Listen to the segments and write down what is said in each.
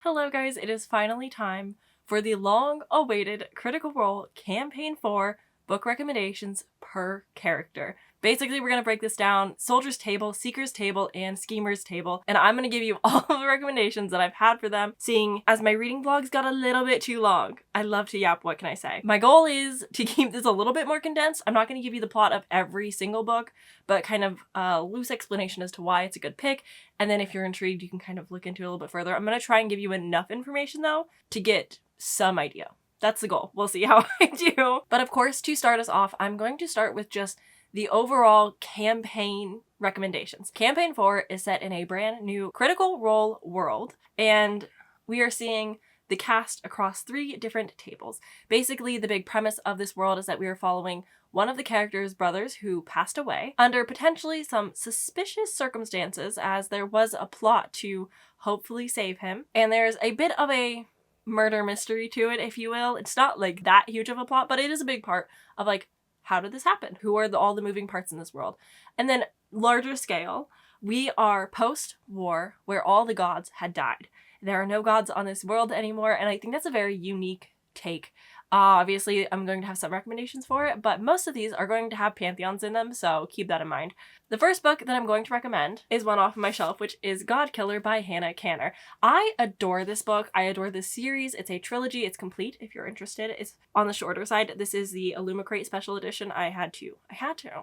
Hello guys, it is finally time for the long-awaited Critical Role Campaign 4 book recommendations per character. Basically, we're going to break this down: Soldier's Table, Seeker's Table, and Schemer's Table, and I'm going to give you all of the recommendations that I've had for them, seeing as my reading vlogs got a little bit too long. I love to yap, what can I say? My goal is to keep this a little bit more condensed. I'm not going to give you the plot of every single book, but kind of a loose explanation as to why it's a good pick, and then if you're intrigued, you can kind of look into it a little bit further. I'm going to try and give you enough information, though, to get some idea. That's the goal. We'll see how I do. But of course, to start us off, I'm going to start with just the overall campaign recommendations. Campaign 4 is set in a brand new Critical Role world, and we are seeing the cast across 3 different tables. Basically, the big premise of this world is that we are following one of the characters' brothers who passed away under potentially some suspicious circumstances, as there was a plot to hopefully save him. And there's a bit of a murder mystery to it, if you will. It's not like that huge of a plot, but it is a big part of like, how did this happen? Who are all the moving parts in this world? And then larger scale, we are post-war, where all the gods had died. There are no gods on this world anymore, and I think that's a very unique take. Obviously, I'm going to have some recommendations for it, but most of these are going to have pantheons in them, so keep that in mind. The first book that I'm going to recommend is one off of my shelf, which is God Killer by Hannah Kanner. I adore this book. I adore this series. It's a trilogy. It's complete if you're interested. It's on the shorter side. This is the Illumicrate special edition. I had to.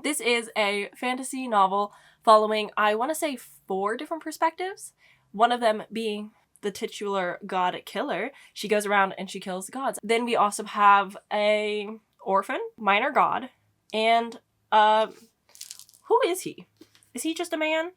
This is a fantasy novel following, I want to say, 4 different perspectives. One of them being the titular God Killer. She goes around and she kills gods. Then we also have a orphan, minor god, and who is he? Is he just a man?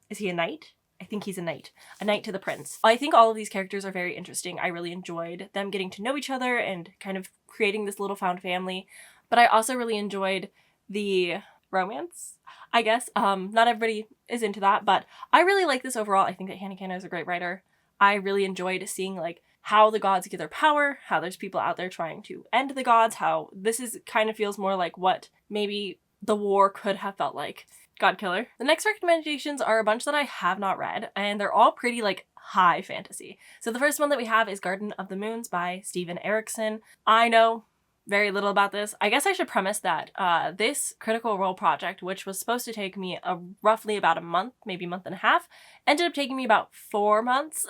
Is he a knight? I think he's a knight to the prince. I think all of these characters are very interesting. I really enjoyed them getting to know each other and kind of creating this little found family, but I also really enjoyed the romance, I guess. Not everybody is into that, but I really like this overall. I think that Hannah Kanner is a great writer. I really enjoyed seeing like how the gods get their power, how there's people out there trying to end the gods, how this is kind of feels more like what maybe the war could have felt like. God Killer. The next recommendations are a bunch that I have not read, and they're all pretty like high fantasy. So the first one that we have is Garden of the Moons by Steven Erikson. I know very little about this. I guess I should premise that this Critical Role project, which was supposed to take me roughly about a month, maybe a month and a half, ended up taking me about 4 months.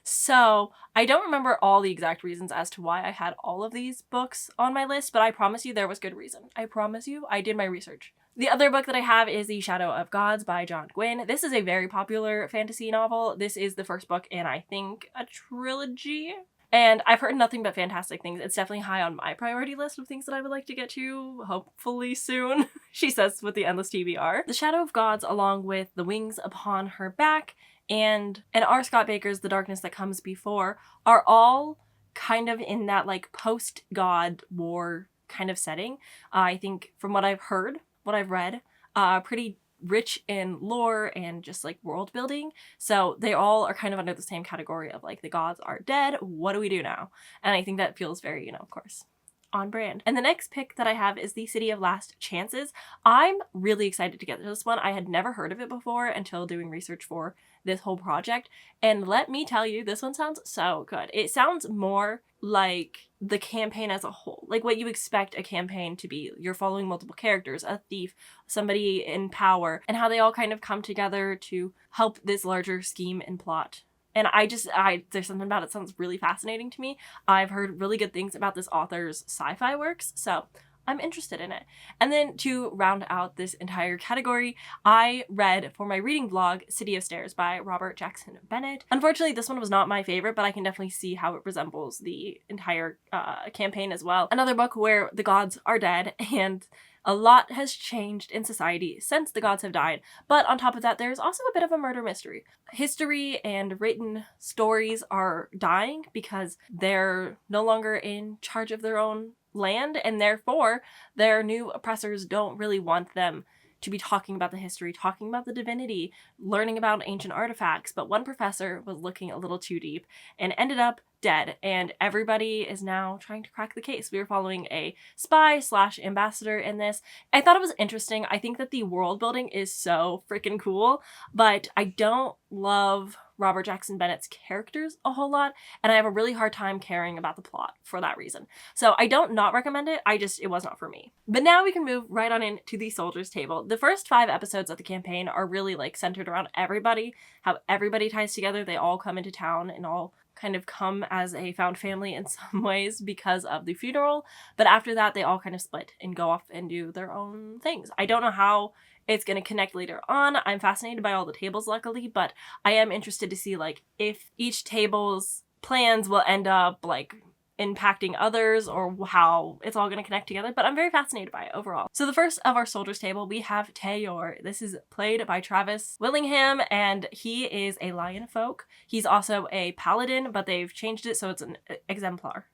So I don't remember all the exact reasons as to why I had all of these books on my list, but I promise you there was good reason. I promise you I did my research. The other book that I have is The Shadow of Gods by John Gwynne. This is a very popular fantasy novel. This is the first book in, I think, a trilogy. And I've heard nothing but fantastic things. It's definitely high on my priority list of things that I would like to get to, hopefully soon, she says with the endless TBR. The Shadow of Gods, along with The Wings Upon Her Back and R. Scott Baker's The Darkness That Comes Before, are all kind of in that like post-God war kind of setting. I think from what I've heard, what I've read, pretty rich in lore and just like world building. So they all are kind of under the same category of like the gods are dead, what do we do now? And I think that feels very, of course, on brand. And the next pick that I have is The City of Last Chances. I'm really excited to get this one. I had never heard of it before until doing research for this whole project. And let me tell you, this one sounds so good. It sounds more like the campaign as a whole, like what you expect a campaign to be. You're following multiple characters, a thief, somebody in power, and how they all kind of come together to help this larger scheme and plot. And there's something about it sounds really fascinating to me. I've heard really good things about this author's sci-fi works, so I'm interested in it. And then to round out this entire category, I read for my reading vlog City of Stairs by Robert Jackson Bennett. Unfortunately, this one was not my favorite, but I can definitely see how it resembles the entire campaign as well. Another book where the gods are dead and a lot has changed in society since the gods have died, but on top of that, there's also a bit of a murder mystery. History and written stories are dying because they're no longer in charge of their own land, and therefore their new oppressors don't really want them to be talking about the history, talking about the divinity, learning about ancient artifacts. But one professor was looking a little too deep and ended up dead, and everybody is now trying to crack the case. We were following a spy/ambassador in this. I thought it was interesting. I think that the world building is so freaking cool, but I don't love Robert Jackson Bennett's characters a whole lot, and I have a really hard time caring about the plot for that reason. So I don't not recommend it, it was not for me. But now we can move right on into the Soldier's Table. The first 5 episodes of the campaign are really like centered around everybody, how everybody ties together, they all come into town and all kind of come as a found family in some ways because of the funeral, but after that they all kind of split and go off and do their own things. I don't know how it's going to connect later on. I'm fascinated by all the tables luckily, but I am interested to see like if each table's plans will end up like impacting others or how it's all going to connect together, but I'm very fascinated by it overall. So the first of our Soldier's Table, we have Tayor. This is played by Travis Willingham, and he is a lion folk. He's also a paladin, but they've changed it so it's an exemplar.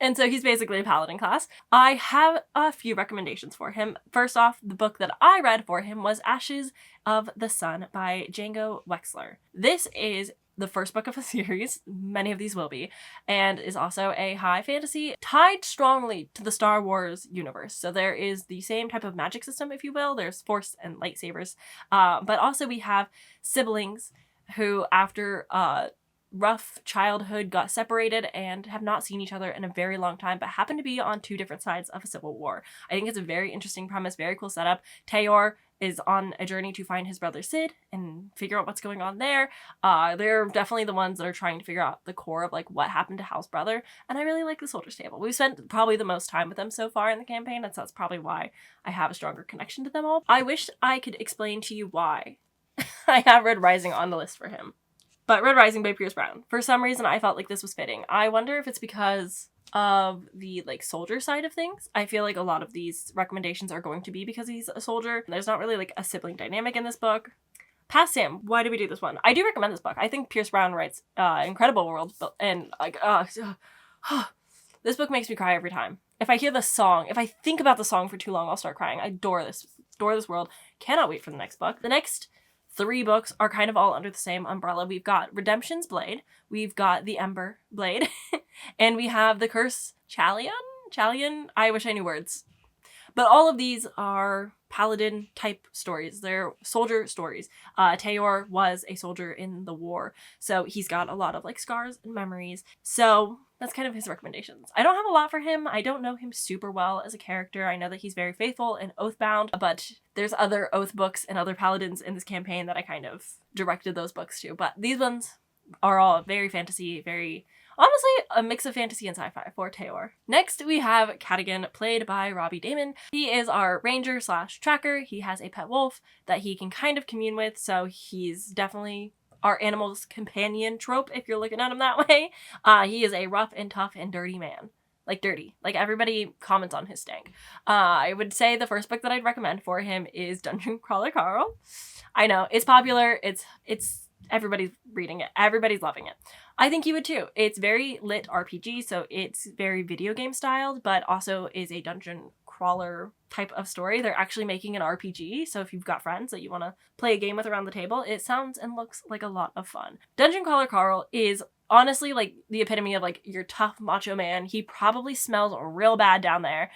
And so he's basically a paladin class. I have a few recommendations for him. First off, the book that I read for him was Ashes of the Sun by Django Wexler. This is the first book of a series, many of these will be, and is also a high fantasy tied strongly to the Star Wars universe. So there is the same type of magic system, if you will. There's force and lightsabers, but also we have siblings who after rough childhood got separated and have not seen each other in a very long time, but happen to be on 2 different sides of a civil war. I think it's a very interesting premise, very cool setup. Tayor is on a journey to find his brother Sid and figure out what's going on there. They're definitely the ones that are trying to figure out the core of like what happened to Hal's brother, and I really like the Soldier's Table. We've spent probably the most time with them so far in the campaign, and so that's probably why I have a stronger connection to them all. I wish I could explain to you why I have Red Rising on the list for him. But Red Rising by Pierce Brown. For some reason, I felt like this was fitting. I wonder if it's because of the like soldier side of things. I feel like a lot of these recommendations are going to be because he's a soldier. There's not really like a sibling dynamic in this book. Past him, why did we do this one? I do recommend this book. I think Pierce Brown writes incredible world, and like this book makes me cry every time. If I hear the song, if I think about the song for too long, I'll start crying. I adore this world. Cannot wait for the next book. The next 3 books are kind of all under the same umbrella. We've got Redemption's Blade, we've got The Ember Blade, and we have The Curse Chalian? I wish I knew words. But all of these are paladin type stories. They're soldier stories. Tayor was a soldier in the war, so he's got a lot of like scars and memories. So that's kind of his recommendations. I don't have a lot for him. I don't know him super well as a character. I know that he's very faithful and oathbound, but there's other oath books and other paladins in this campaign that I kind of directed those books to. But these ones are all very fantasy, very honestly a mix of fantasy and sci-fi for Tayor. Next we have Cadigan, played by Robbie Damon. He is our ranger slash tracker. He has a pet wolf that he can kind of commune with, so he's definitely our animal's companion trope if you're looking at him that way. He is a rough and tough and dirty man. Like dirty. Like everybody comments on his stank. I would say the first book that I'd recommend for him is Dungeon Crawler Carl. I know, it's popular. It's everybody's reading it. Everybody's loving it. I think you would too. It's very lit RPG, so it's very video game styled, but also is a dungeon crawler type of story. They're actually making an RPG, so if you've got friends that you want to play a game with around the table, it sounds and looks like a lot of fun. Dungeon Crawler Carl is honestly like the epitome of like your tough macho man. He probably smells real bad down there,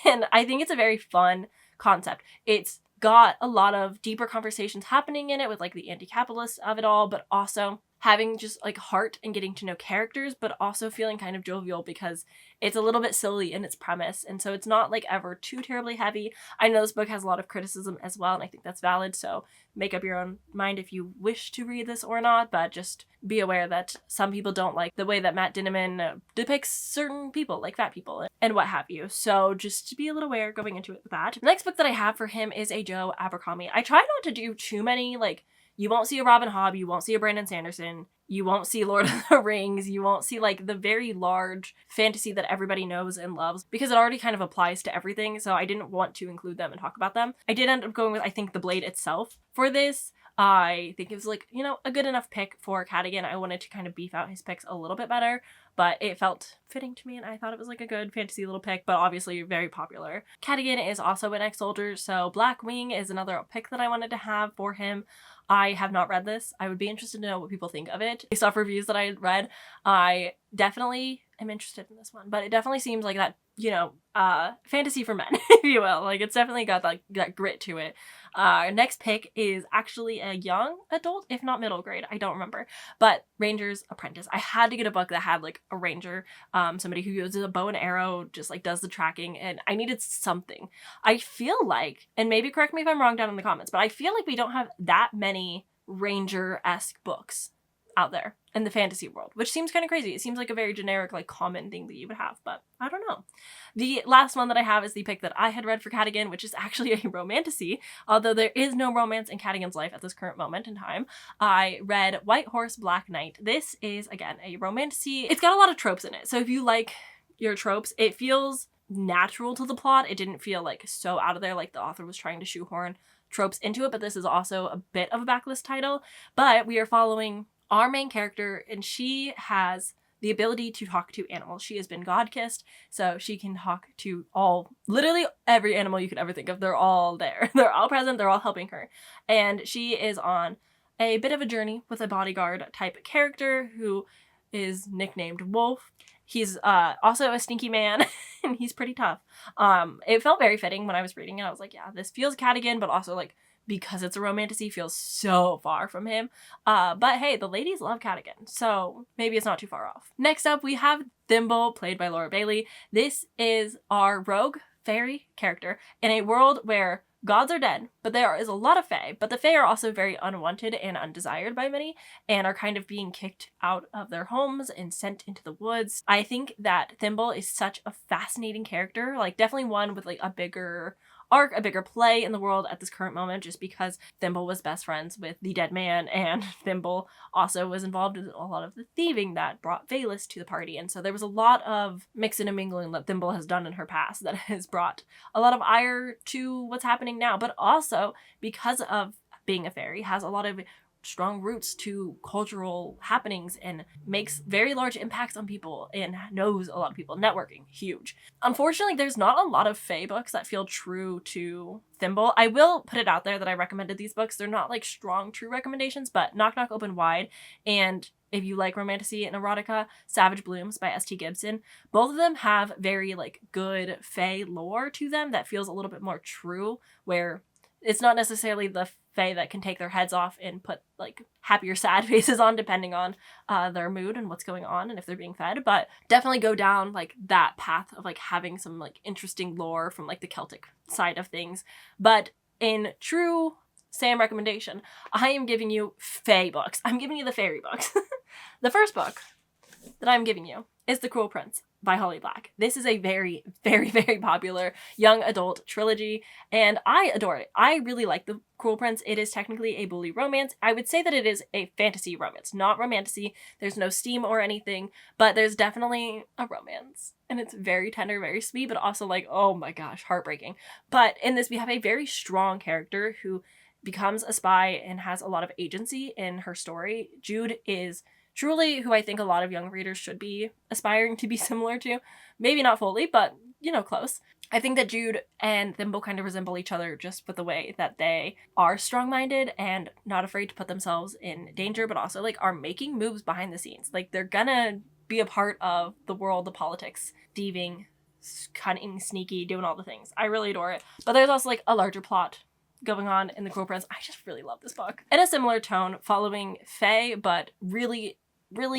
and I think it's a very fun concept. It's got a lot of deeper conversations happening in it with like the anti-capitalist of it all, but also having just like heart and getting to know characters, but also feeling kind of jovial because it's a little bit silly in its premise, and so it's not like ever too terribly heavy. I know this book has a lot of criticism as well, and I think that's valid, so make up your own mind if you wish to read this or not, but just be aware that some people don't like the way that Matt Dinniman depicts certain people, like fat people and what have you, so just be a little aware going into it with that. The next book that I have for him is a Joe Abercrombie. I try not to do too many, like, you won't see a Robin Hobb, you won't see a Brandon Sanderson, you won't see Lord of the Rings, you won't see like the very large fantasy that everybody knows and loves because it already kind of applies to everything, so I didn't want to include them and talk about them. I did end up going with, I think, The Blade itself for this. I think it was like, you know, a good enough pick for Cadigan. I wanted to kind of beef out his picks a little bit better, but it felt fitting to me and I thought it was like a good fantasy little pick, but obviously very popular. Cadigan is also an ex-soldier, so Black Wing is another pick that I wanted to have for him. I have not read this. I would be interested to know what people think of it. Based off reviews that I had read, I definitely am interested in this one, but it definitely seems like that fantasy for men, if you will. Like, it's definitely got that grit to it. Next pick is actually a young adult, if not middle grade. I don't remember. But Ranger's Apprentice. I had to get a book that had like a ranger, somebody who uses a bow and arrow, just like does the tracking, and I needed something. I feel like, and maybe correct me if I'm wrong down in the comments, but I feel like we don't have that many ranger-esque books out there in the fantasy world, which seems kind of crazy. It seems like a very generic, like, common thing that you would have, but I don't know. The last one that I have is the pick that I had read for Cadigan, which is actually a romantasy, although there is no romance in Cadigan's life at this current moment in time. I read White Horse, Black Knight. This is, again, a romantasy. It's got a lot of tropes in it, so if you like your tropes, it feels natural to the plot. It didn't feel like so out of there, like the author was trying to shoehorn tropes into it, but this is also a bit of a backlist title. But we are following our main character, and she has the ability to talk to animals. She has been God-kissed, so she can talk to literally every animal you could ever think of. They're all there. They're all present. They're all helping her. And she is on a bit of a journey with a bodyguard type character who is nicknamed Wolf. He's also a stinky man, and he's pretty tough. It felt very fitting when I was reading it. I was like, yeah, this feels Cadigan, but also, like, because it's a romantasy, feels so far from him. But hey, the ladies love Cadigan, so maybe it's not too far off. Next up, we have Thimble, played by Laura Bailey. This is our rogue fairy character in a world where gods are dead, but there is a lot of fae, but the fae are also very unwanted and undesired by many, and are kind of being kicked out of their homes and sent into the woods. I think that Thimble is such a fascinating character, like, definitely one with, like, a bigger arc, a bigger play in the world at this current moment, just because Thimble was best friends with the dead man, and Thimble also was involved in a lot of the thieving that brought Valus to the party, and so there was a lot of mixing and mingling that Thimble has done in her past that has brought a lot of ire to what's happening now, but also, because of being a fairy, has a lot of strong roots to cultural happenings and makes very large impacts on people and knows a lot of people. Networking, huge. Unfortunately, there's not a lot of fae books that feel true to Thimble. I will put it out there that I recommended these books. They're not like strong, true recommendations, but Knock Knock Open Wide, and if you like romantasy and erotica, Savage Blooms by S.T. Gibson. Both of them have very, like, good fae lore to them that feels a little bit more true, where it's not necessarily the fae that can take their heads off and put, like, happy or sad faces on depending on their mood and what's going on and if they're being fed, but definitely go down, like, that path of, like, having some, like, interesting lore from, like, the Celtic side of things. But in true Sam recommendation, I am giving you fae books. I'm giving you the fairy books. The first book that I'm giving you is The Cruel Prince by Holly Black. This is a very, very, very popular young adult trilogy, and I adore it. I really like The Cruel Prince. It is technically a bully romance. I would say that it is a fantasy romance, not romantasy. There's no steam or anything, but there's definitely a romance. And it's very tender, very sweet, but also, like, oh my gosh, heartbreaking. But in this, we have a very strong character who becomes a spy and has a lot of agency in her story. Jude is truly who I think a lot of young readers should be aspiring to be similar to. Maybe not fully, but, you know, close. I think that Jude and Thimble kind of resemble each other just with the way that they are strong-minded and not afraid to put themselves in danger, but also, like, are making moves behind the scenes. Like, they're gonna be a part of the world, the politics, thieving, cunning, sneaky, doing all the things. I really adore it. But there's also, like, a larger plot going on in The Cruel Prince. I just really love this book. In a similar tone, following fae, but really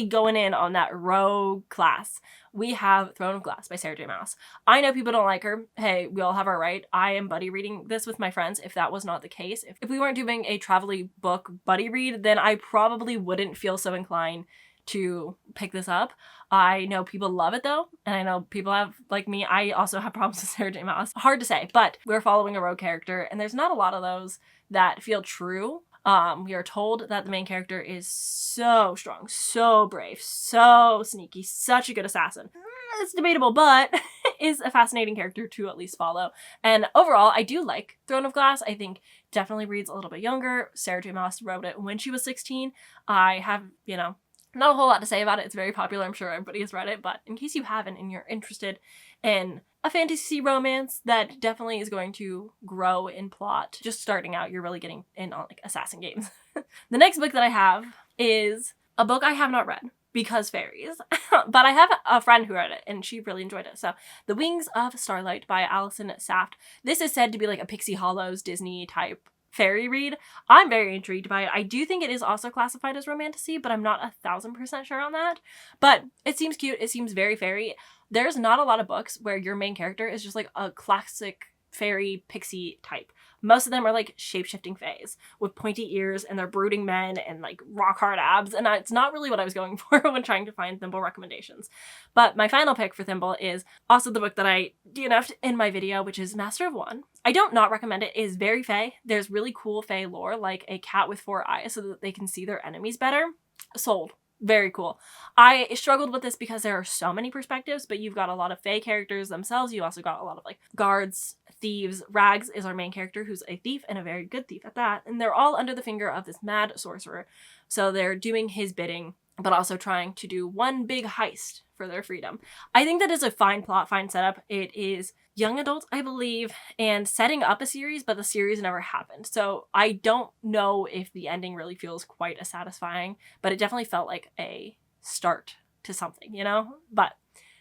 going in on that rogue class, we have Throne of Glass by Sarah J. Maas. I know people don't like her. Hey, we all have our right. I am buddy reading this with my friends if that was not the case. If we weren't doing a travel-y book buddy read, then I probably wouldn't feel so inclined to pick this up. I know people love it though, and I know people have, like me, I also have problems with Sarah J. Maas. Hard to say, but we're following a rogue character, and there's not a lot of those that feel true. We are told that the main character is so strong, so brave, so sneaky, such a good assassin. It's debatable, but is a fascinating character to at least follow. And overall, I do like Throne of Glass. I think definitely reads a little bit younger. Sarah J. Maas wrote it when she was 16. I have, you know, not a whole lot to say about it. It's very popular. I'm sure everybody has read it, but in case you haven't and you're interested in a fantasy romance that definitely is going to grow in plot, just starting out, you're really getting in on, like, assassin games. The next book that I have is a book I have not read. because fairies. But I have a friend who read it and she really enjoyed it. So The Wings of Starlight by Alison Saft. This is said to be like a Pixie Hollows Disney type fairy read. I'm very intrigued by it. I do think it is also classified as romantasy, but I'm not 1000% sure on that. But it seems cute. It seems very fairy. There's not a lot of books where your main character is just like a classic fairy pixie type. Most of them are like shape-shifting fays with pointy ears and they're brooding men and like rock hard abs, and it's not really what I was going for when trying to find Thimble recommendations. But my final pick for Thimble is also the book that I DNF'd in my video, which is Master of One. I don't not recommend it. It is very fae. There's really cool fae lore, like a cat with 4 eyes so that they can see their enemies better. Sold. Very cool. I struggled with this because there are so many perspectives, but you've got a lot of fae characters themselves. You also got a lot of like guards, thieves. Rags is our main character, who's a thief and a very good thief at that. And they're all under the finger of this mad sorcerer. So they're doing his bidding, but also trying to do one big heist for their freedom. I think that is a fine plot, fine setup. It is young adult, I believe, and setting up a series, but the series never happened. So I don't know if the ending really feels quite as satisfying, but it definitely felt like a start to something, you know? But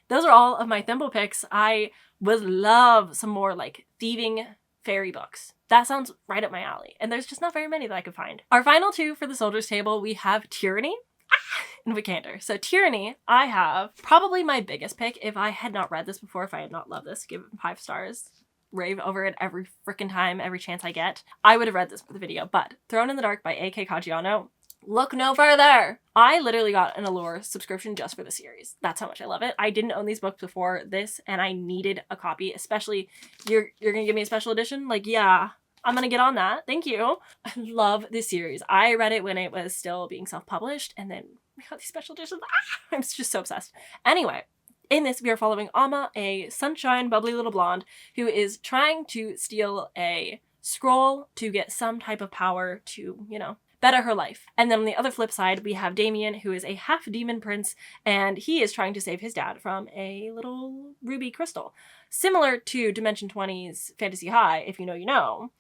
those are all of my Thimble picks. I would love some more like thieving fairy books. That sounds right up my alley. And there's just not very many that I could find. Our final two for the Soldier's Table, we have Tyranny and Vikander. So Tyranny, I have probably my biggest pick. If I had not read this before, if I had not loved this, give it 5 stars, rave over it every freaking time, every chance I get, I would have read this for the video. But Thrown in the Dark by A.K. Caggiano, look no further. I literally got an Allure subscription just for the series. That's how much I love it. I didn't own these books before this and I needed a copy, especially you're gonna give me a special edition? Like, yeah, I'm gonna get on that. Thank you. I love this series. I read it when it was still being self-published and then we got these special editions. I'm just so obsessed. Anyway, in this we are following Amma, a sunshine, bubbly little blonde who is trying to steal a scroll to get some type of power to, you know, better her life. And then on the other flip side, we have Damien, who is a half-demon prince, and he is trying to save his dad from a little ruby crystal. Similar to Dimension 20's Fantasy High, if you know, you know.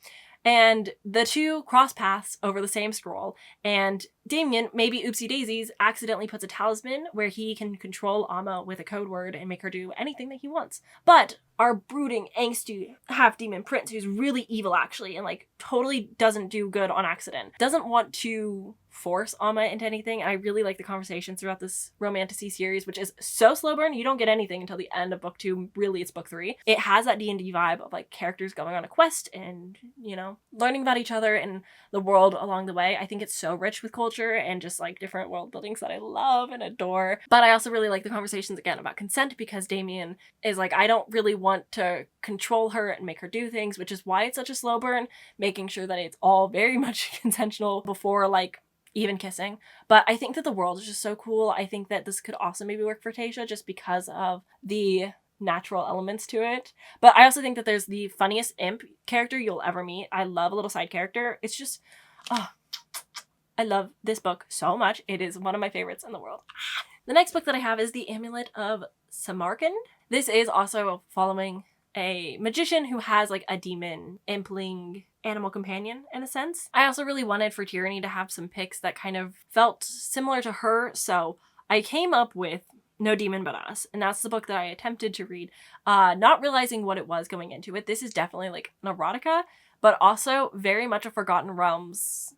And the two cross paths over the same scroll, and Damien, maybe oopsie daisies, accidentally puts a talisman where he can control Amma with a code word and make her do anything that he wants. But our brooding, angsty half-demon prince, who's really evil actually, and like totally doesn't do good on accident, doesn't want to force Amma into anything. And I really like the conversations throughout this romantasy series, which is so slow burn. You don't get anything until the end of book 2. Really, it's book 3. It has that D&D vibe of like characters going on a quest and, you know, learning about each other and the world along the way. I think it's so rich with culture and just like different world buildings that I love and adore. But I also really like the conversations again about consent, because Damien is like, I don't really want to control her and make her do things, which is why it's such a slow burn, making sure that it's all very much consensual before like even kissing. But I think that the world is just so cool. I think that this could also maybe work for Tasha just because of the natural elements to it. But I also think that there's the funniest imp character you'll ever meet. I love a little side character. It's just, oh, I love this book so much. It is one of my favorites in the world. The next book that I have is The Amulet of Samarkand. This is also following a magician who has like a demon impling animal companion in a sense. I also really wanted for Tyranny to have some picks that kind of felt similar to her, so I came up with No Demon But Us, and that's the book that I attempted to read, not realizing what it was going into it. This is definitely like an erotica, but also very much a Forgotten Realms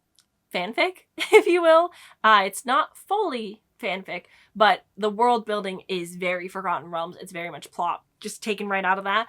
fanfic, if you will. It's not fully fanfic, but the world building is very Forgotten Realms. It's very much plot, just taken right out of that.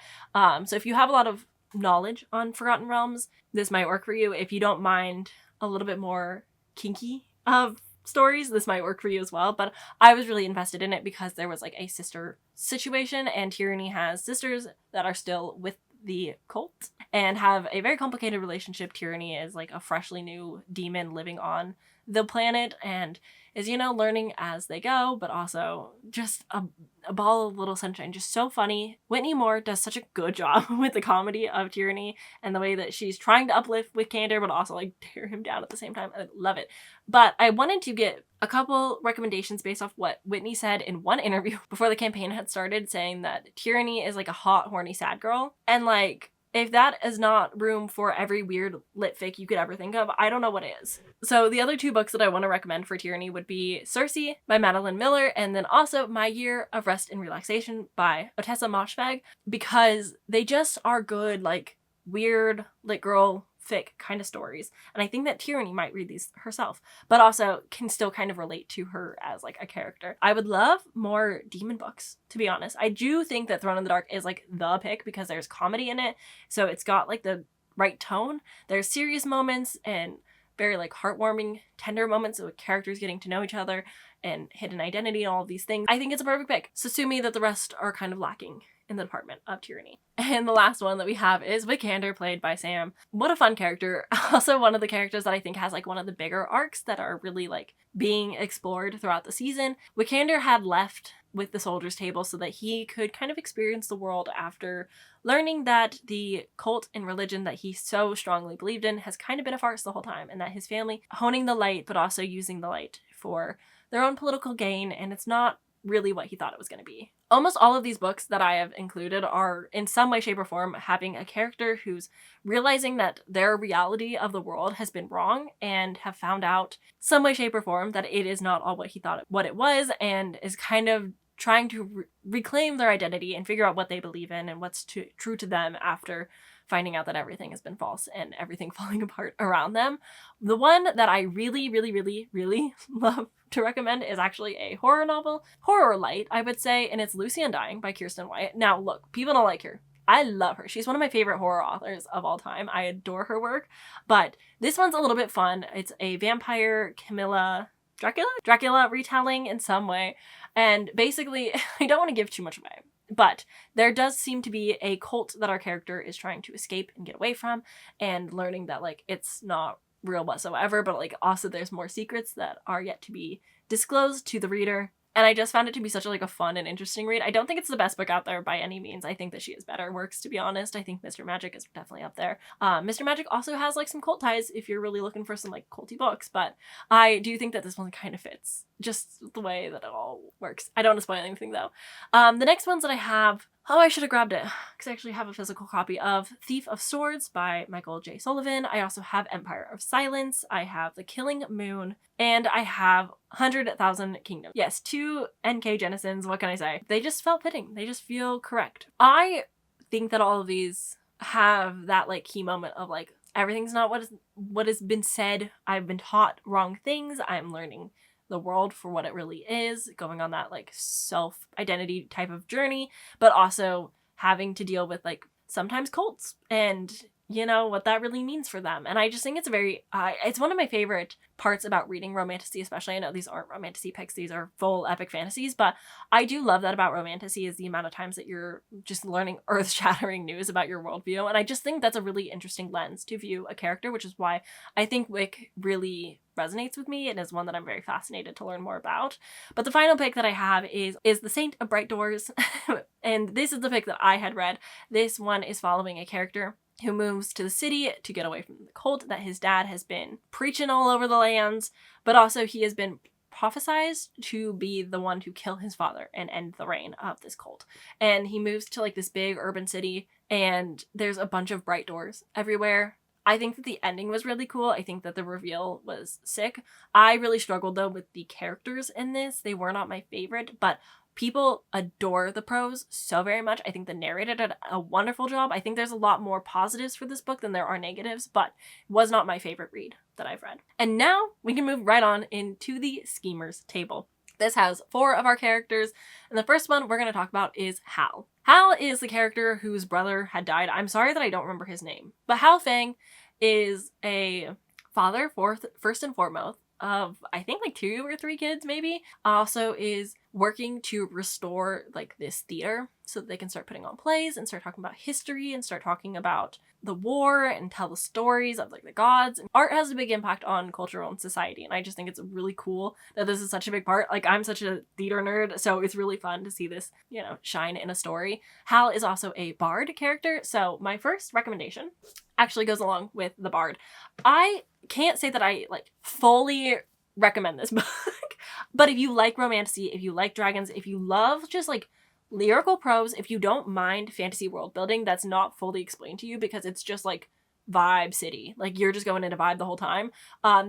So if you have a lot of knowledge on Forgotten Realms, this might work for you. If you don't mind a little bit more kinky of stories, this might work for you as well. But I was really invested in it because there was like a sister situation, and Tyranny has sisters that are still with the cult and have a very complicated relationship. Tyranny is like a freshly new demon living on the planet and is, you know, learning as they go, but also just a ball of little sunshine. Just so funny. Whitney Moore does such a good job with the comedy of Tyranny and the way that she's trying to uplift with candor, but also like tear him down at the same time. I love it. But I wanted to get a couple recommendations based off what Whitney said in one interview before the campaign had started, saying that Tyranny is like a hot, horny, sad girl. And like, if that is not room for every weird lit fic you could ever think of, I don't know what is. So the other 2 books that I want to recommend for Tyranny would be Circe by Madeline Miller, and then also My Year of Rest and Relaxation by Otessa Moshfegh, because they just are good, like, weird lit girl fic kind of stories. And I think that Tyranny might read these herself, but also can still kind of relate to her as like a character. I would love more demon books, to be honest. I do think that Throne in the Dark is like the pick because there's comedy in it. So it's got like the right tone. There's serious moments and very like heartwarming, tender moments with characters getting to know each other and hidden identity and all of these things. I think it's a perfect pick. So sue me that the rest are kind of lacking in the department of Tyranny. And the last one that we have is Vikander, played by Sam. What a fun character. Also one of the characters that I think has like one of the bigger arcs that are really like being explored throughout the season. Vikander had left with the Soldiers' Table so that he could kind of experience the world after learning that the cult and religion that he so strongly believed in has kind of been a farce the whole time, and that his family honing the light but also using the light for their own political gain, and it's not really what he thought it was going to be. Almost all of these books that I have included are in some way, shape, or form having a character who's realizing that their reality of the world has been wrong and have found out some way, shape, or form that it is not all what he thought what it was, and is kind of trying to reclaim their identity and figure out what they believe in and what's true to them after finding out that everything has been false and everything falling apart around them. The one that I really, really, really, really love to recommend is actually a horror novel, horror light, I would say, and it's Lucy Undying by Kirsten White. Now, look, people don't like her. I love her. She's one of my favorite horror authors of all time. I adore her work, but this one's a little bit fun. It's a vampire Dracula retelling in some way, and basically, I don't want to give too much away, but there does seem to be a cult that our character is trying to escape and get away from, and learning that like it's not real whatsoever, but like also there's more secrets that are yet to be disclosed to the reader. And I just found it to be such a, like a fun and interesting read. I don't think it's the best book out there by any means. I think that she has better works, to be honest. I think Mr. Magic is definitely up there. Mr. Magic also has like some cult ties if you're really looking for some like culty books, but I do think that this one kind of fits just the way that it all works. I don't want to spoil anything though. The next ones that I have, oh, I should have grabbed it because I actually have a physical copy of Thief of Swords by Michael J. Sullivan. I also have Empire of Silence. I have The Killing Moon, and I have 100,000 Kingdoms. Yes, 2 NK Jenisons. What can I say? They just felt fitting. They just feel correct. I think that all of these have that like key moment of like everything's not what has been said. I've been taught wrong things. I'm learning the world for what it really is, going on that like self-identity type of journey, but also having to deal with like sometimes cults and you know what that really means for them. And I just think it's a very it's one of my favorite parts about reading romantasy, especially. I know these aren't romantasy picks, these are full epic fantasies, but I do love that about romantasy is the amount of times that you're just learning earth-shattering news about your worldview. And I just think that's a really interesting lens to view a character, which is why I think Wick really resonates with me and is one that I'm very fascinated to learn more about. But the final pick that I have is The Saint of Bright Doors. And this is the pick that I had read. This one is following a character who moves to the city to get away from the cult that his dad has been preaching all over the lands, but also he has been prophesized to be the one to kill his father and end the reign of this cult. And he moves to like this big urban city, and there's a bunch of bright doors everywhere. I think that the ending was really cool. I think that the reveal was sick. I really struggled though with the characters in this. They were not my favorite, but people adore the prose so very much. I think the narrator did a wonderful job. I think there's a lot more positives for this book than there are negatives, but it was not my favorite read that I've read. And now we can move right on into the Schemers table. This has 4 of our characters, and the first one we're going to talk about is Hal. Hal is the character whose brother had died. I'm sorry that I don't remember his name, but Hal Fang is a father, first and foremost, of I think like 2 or 3 kids maybe. Also is working to restore like this theater so that they can start putting on plays and start talking about history and start talking about the war and tell the stories of like the gods. And art has a big impact on culture and society, and I just think it's really cool that this is such a big part. Like I'm such a theater nerd, so it's really fun to see this, you know, shine in a story. Hal is also a bard character, so my first recommendation actually goes along with the bard. I can't say that I like fully recommend this book, but if you like romantasy, if you like dragons, if you love just like lyrical prose if you don't mind fantasy world building that's not fully explained to you because it's just like vibe city. Like you're just going into vibe the whole time.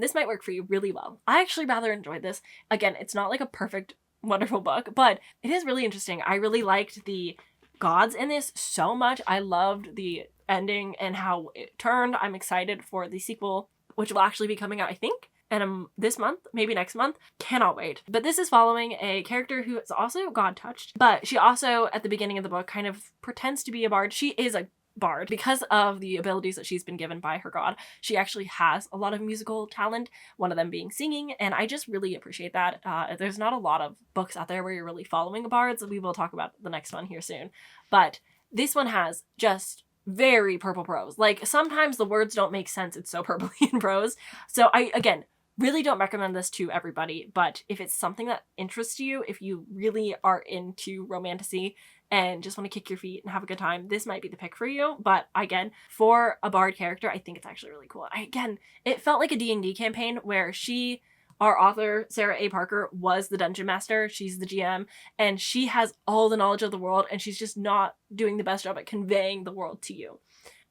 This might work for you really well. I actually rather enjoyed this. Again, it's not like a perfect, wonderful book, but it is really interesting. I really liked the gods in this so much. I loved the ending and how it turned. I'm excited for the sequel, which will actually be coming out, I think, and this month, maybe next month. Cannot wait. But this is following a character who is also god touched, but she also at the beginning of the book kind of pretends to be a bard. She is a bard because of the abilities that she's been given by her god. She actually has a lot of musical talent, one of them being singing, and I just really appreciate that. There's not a lot of books out there where you're really following bards. We will talk about the next one here soon, but this one has just very purple prose. Like sometimes the words don't make sense, it's so purpley in prose. So I, again, really don't recommend this to everybody, but if it's something that interests you, if you really are into romantasy and just want to kick your feet and have a good time, this might be the pick for you. But again, for a bard character, I think it's actually really cool. It felt like a D&D campaign where our author, Sarah A. Parker, was the dungeon master. She's the GM, and she has all the knowledge of the world, and she's just not doing the best job at conveying the world to you.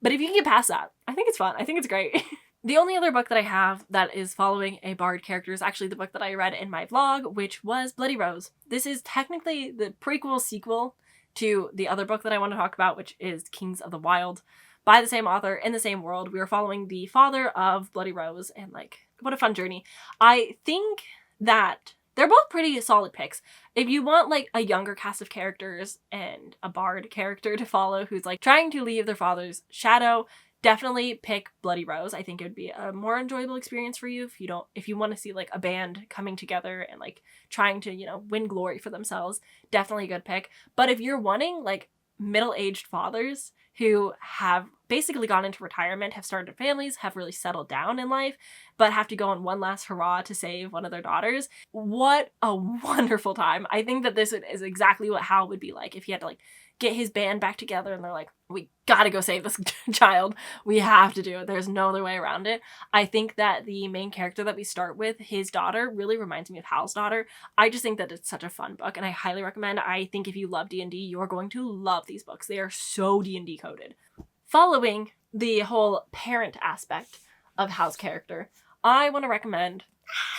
But if you can get past that, I think it's fun. I think it's great. The only other book that I have that is following a bard character is actually the book that I read in my vlog, which was Bloody Rose. This is technically the prequel sequel to the other book that I want to talk about, which is Kings of the Wild, by the same author in the same world. We are following the father of Bloody Rose, and like, what a fun journey. I think that they're both pretty solid picks. If you want like a younger cast of characters and a bard character to follow who's like trying to leave their father's shadow, definitely pick Bloody Rose. I think it would be a more enjoyable experience for you if you want to see like a band coming together and like trying to, win glory for themselves. Definitely a good pick. But if you're wanting like middle-aged fathers who have basically gone into retirement, have started families, have really settled down in life, but have to go on one last hurrah to save one of their daughters, what a wonderful time. I think that this is exactly what Hal would be like if he had to like get his band back together and they're like, we gotta go save this child. We have to do it. There's no other way around it. I think that the main character that we start with, his daughter, really reminds me of Hal's daughter. I just think that it's such a fun book and I highly recommend. I think if you love D&D, you are going to love these books. They are so D&D coded. Following the whole parent aspect of Hal's character, I want to recommend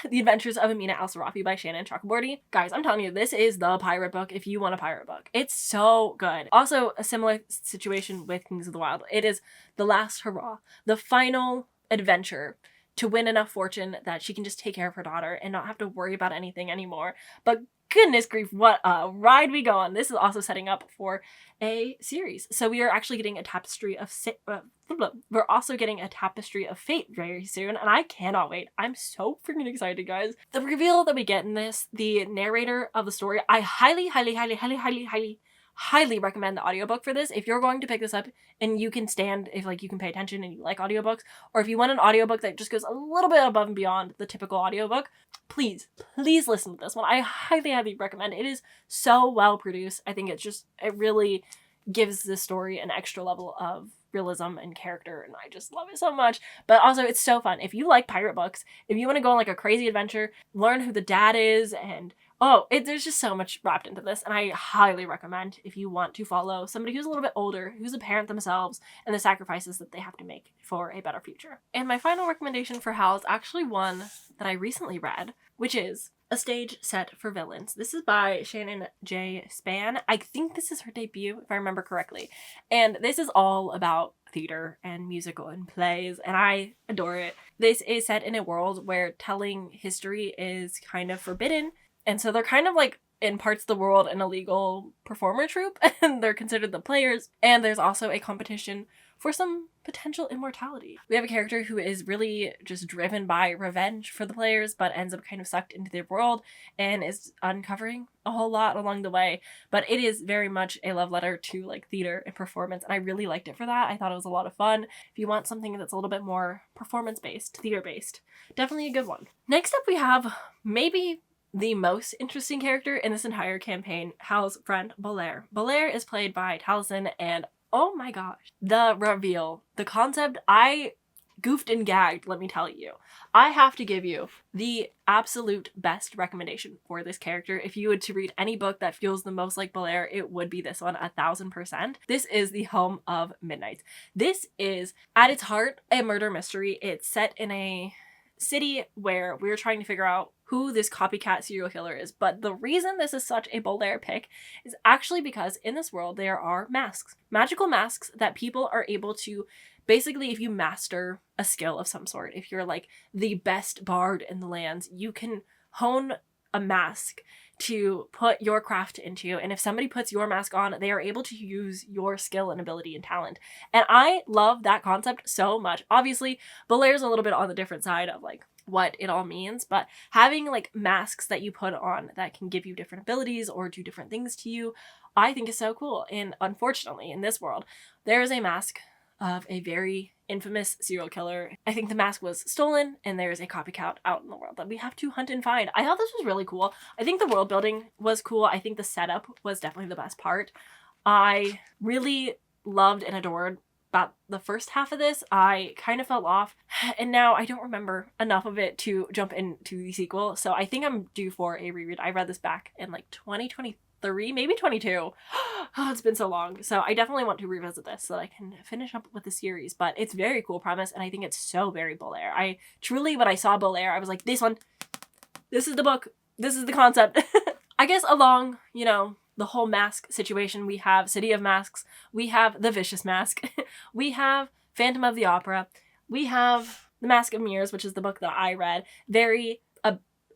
The Adventures of Amina Al-Sarafi by Shannon Chakraborty. Guys, I'm telling you, this is the pirate book if you want a pirate book. It's so good. Also, a similar situation with Kings of the Wild. It is the last hurrah, the final adventure to win enough fortune that she can just take care of her daughter and not have to worry about anything anymore. But goodness grief, what a ride we go on. This is also setting up for a series. So we are actually getting a tapestry of we're also getting a tapestry of fate very soon, and I cannot wait. I'm so freaking excited, guys. The reveal that we get in this, the narrator of the story, I highly recommend the audiobook for this. If you're going to pick this up and you can stand, if like you can pay attention and you like audiobooks, or if you want an audiobook that just goes a little bit above and beyond the typical audiobook, please listen to this one. I highly recommend. It is so well produced. I think it really gives the story an extra level of realism and character, and I just love it so much. But also, it's so fun. If you like pirate books, if you want to go on like a crazy adventure, learn who the dad is, and there's just so much wrapped into this, and I highly recommend if you want to follow somebody who's a little bit older, who's a parent themselves, and the sacrifices that they have to make for a better future. And my final recommendation for Hal is actually one that I recently read, which is A Stage Set for Villains. This is by Shannon J. Spann. I think this is her debut, if I remember correctly. And this is all about theater and musical and plays, and I adore it. This is set in a world where telling history is kind of forbidden, and so they're kind of like, in parts of the world, an illegal performer troupe, and they're considered the players, and there's also a competition for some potential immortality. We have a character who is really just driven by revenge for the players, but ends up kind of sucked into their world and is uncovering a whole lot along the way. But it is very much a love letter to like theater and performance, and I really liked it for that. I thought it was a lot of fun. If you want something that's a little bit more performance-based, theater-based, definitely a good one. Next up we have maybe the most interesting character in this entire campaign, Hal's friend, Belair. Belair is played by Taliesin, and oh my gosh, the reveal, the concept, I goofed and gagged, let me tell you. I have to give you the absolute best recommendation for this character. If you were to read any book that feels the most like Belair, it would be this one, 1000%. This is The Home of Midnight. This is, at its heart, a murder mystery. It's set in a city where we're trying to figure out who this copycat serial killer is. But the reason this is such a Belair pick is actually because in this world there are masks. Magical masks that people are able to, basically, if you master a skill of some sort, if you're like the best bard in the lands, you can hone a mask to put your craft into. And if somebody puts your mask on, they are able to use your skill and ability and talent. And I love that concept so much. Obviously, Belair's a little bit on the different side of like what it all means, but having like masks that you put on that can give you different abilities or do different things to you, I think is so cool. And unfortunately, in this world, there is a mask of a very infamous serial killer. I think the mask was stolen and there's a copycat out in the world that we have to hunt and find. I thought this was really cool. I think the world building was cool. I think the setup was definitely the best part. I really loved and adored about the first half of this. I kind of fell off and now I don't remember enough of it to jump into the sequel. So I think I'm due for a reread. I read this back in like 2023, maybe 22. Oh, it's been so long. So I definitely want to revisit this so that I can finish up with the series. But it's very cool premise and I think it's so very Belair. I truly, when I saw Belair, I was like, this one, this is the book, this is the concept. I guess along, you know, the whole mask situation, we have City of Masks, we have The Vicious Mask, we have Phantom of the Opera, we have The Mask of Mirrors, which is the book that I read.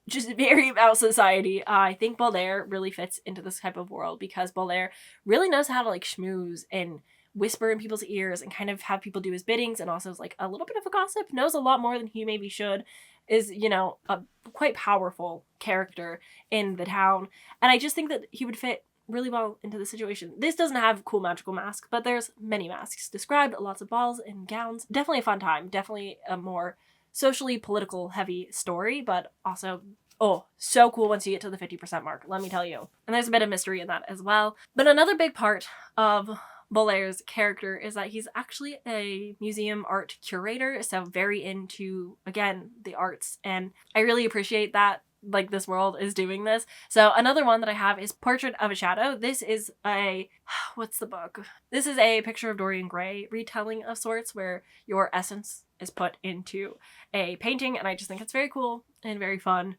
Just very about society. I think Belair really fits into this type of world because Belair really knows how to like schmooze and whisper in people's ears and kind of have people do his biddings, and also is like a little bit of a gossip, knows a lot more than he maybe should, is, you know, a quite powerful character in the town. And I just think that he would fit really well into the situation. This doesn't have cool magical masks, but there's many masks described, lots of balls and gowns. Definitely a fun time. Definitely a more socially political heavy story, but also, oh, so cool once you get to the 50% mark, let me tell you. And there's a bit of mystery in that as well. But another big part of Belair's character is that he's actually a museum art curator, so very into, again, the arts. And I really appreciate that, like, this world is doing this. So another one that I have is Portrait of a Shadow. This is a, what's the book? This is a Picture of Dorian Gray retelling of sorts where your essence is put into a painting, and I just think it's very cool and very fun.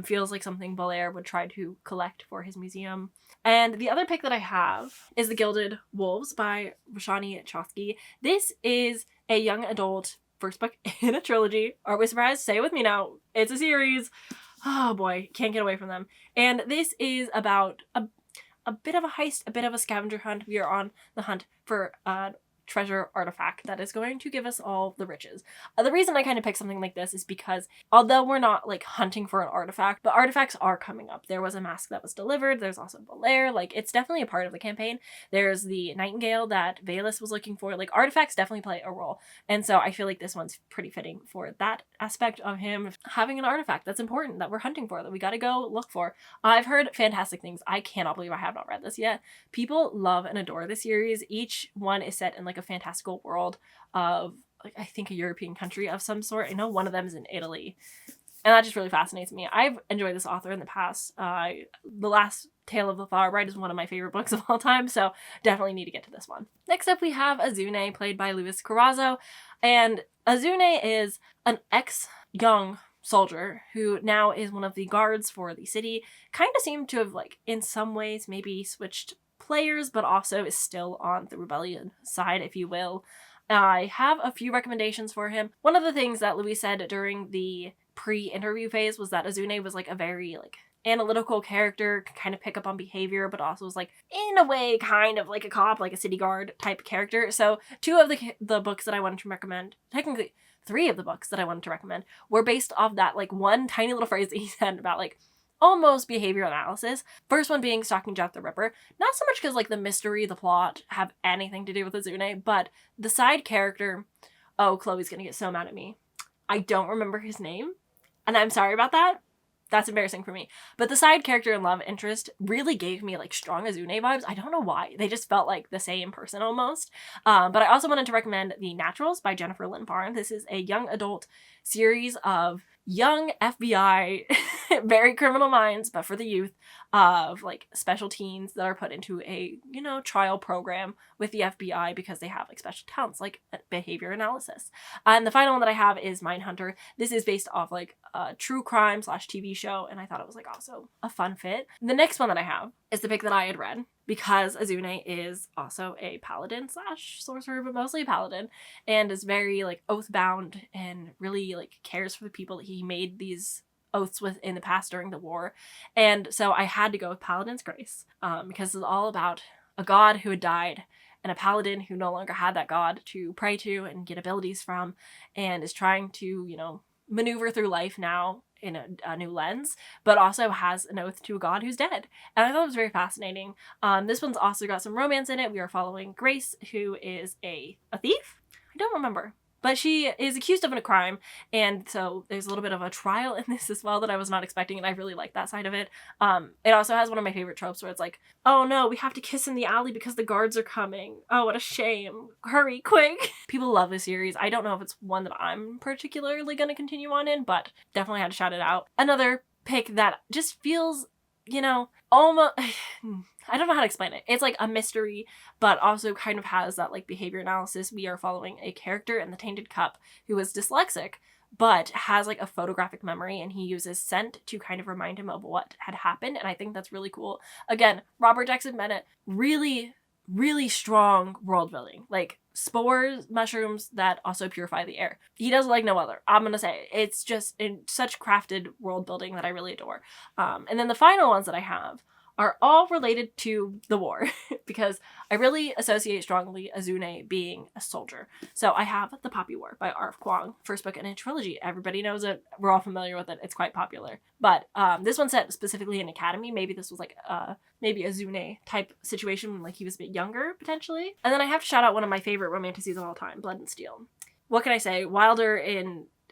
Feels like something Belair would try to collect for his museum. And the other pick that I have is The Gilded Wolves by Roshani Chosky. This is a young adult first book in a trilogy. Are we surprised? Say it with me now. It's a series. Oh boy, can't get away from them. And this is about a bit of a heist, a bit of a scavenger hunt. We are on the hunt for treasure artifact that is going to give us all the riches. The reason I kind of picked something like this is because although we're not like hunting for an artifact, but artifacts are coming up. There was a mask that was delivered. There's also Belair. Like, it's definitely a part of the campaign. There's the Nightingale that Valus was looking for. Like, artifacts definitely play a role. And so I feel like this one's pretty fitting for that aspect of him having an artifact that's important, that we're hunting for, that we got to go look for. I've heard fantastic things. I cannot believe I have not read this yet. People love and adore the series. Each one is set in like a fantastical world of, like, I think a European country of some sort. I know one of them is in Italy, and that just really fascinates me. I've enjoyed this author in the past. The Last Tale of the Far Right is one of my favorite books of all time, so definitely need to get to this one. Next up we have Azune, played by Luis Carrazzo, and Azune is an ex-young soldier who now is one of the guards for the city. Kind of seemed to have, like, in some ways maybe switched players, but also is still on the rebellion side, if you will. I have a few recommendations for him. One of the things that Louis said during the pre-interview phase was that Azune was like a very like analytical character, could kind of pick up on behavior, but also was like in a way kind of like a cop, like a city guard type character. So two of the books that I wanted to recommend, technically three of the books that I wanted to recommend, were based off that like one tiny little phrase that he said about like almost behavioral analysis. First one being Stalking Jack the Ripper. Not so much because like the mystery, the plot have anything to do with Azune, but the side character, oh, Chloe's gonna get so mad at me. I don't remember his name, and I'm sorry about that. that's embarrassing for me. But the side character and love interest really gave me like strong Azune vibes. I don't know why. They just felt like the same person almost. But I also wanted to recommend The Naturals by Jennifer Lynn Barnes. This is a young adult series of young FBI, very criminal minds, but for the youth, of like special teens that are put into a, you know, trial program with the FBI because they have like special talents like behavior analysis. And the final one that I have is Mindhunter. This is based off like a true crime / TV show, and I thought it was like also a fun fit. The next one that I have is the pick that I had read because Azune is also a paladin / sorcerer, but mostly a paladin, and is very like oath bound and really like cares for the people that he made these oaths with in the past during the war. And so I had to go with Paladin's Grace because it's all about a god who had died and a paladin who no longer had that god to pray to and get abilities from, and is trying to, you know, maneuver through life now in a new lens, but also has an oath to a god who's dead. And I thought it was very fascinating. This one's also got some romance in it. We are following Grace, who is a thief? I don't remember. But she is accused of a crime, and so there's a little bit of a trial in this as well that I was not expecting, and I really like that side of it. It also has one of my favorite tropes where it's like, oh no, we have to kiss in the alley because the guards are coming. Oh, what a shame. Hurry, quick. People love this series. I don't know if it's one that I'm particularly going to continue on in, but definitely had to shout it out. Another pick that just feels, you know, almost... I don't know how to explain it. It's like a mystery, but also kind of has that like behavior analysis. We are following a character in The Tainted Cup who is dyslexic, but has like a photographic memory, and he uses scent to kind of remind him of what had happened. And I think that's really cool. Again, Robert Jackson Bennett, really, really strong world building. Like spores, mushrooms that also purify the air. He does like no other. I'm gonna say it's just in such crafted world building that I really adore. And then the final ones that I have are all related to the war because I really associate strongly Azune being a soldier. So I have The Poppy War by R.F. Kuang, first book in a trilogy. Everybody knows it. We're all familiar with it. It's quite popular. But this one's set specifically in academy. Maybe this was like maybe Azune type situation when like he was a bit younger potentially. And then I have to shout out one of my favorite romanticies of all time, Blood and Steel. What can I say? Wilder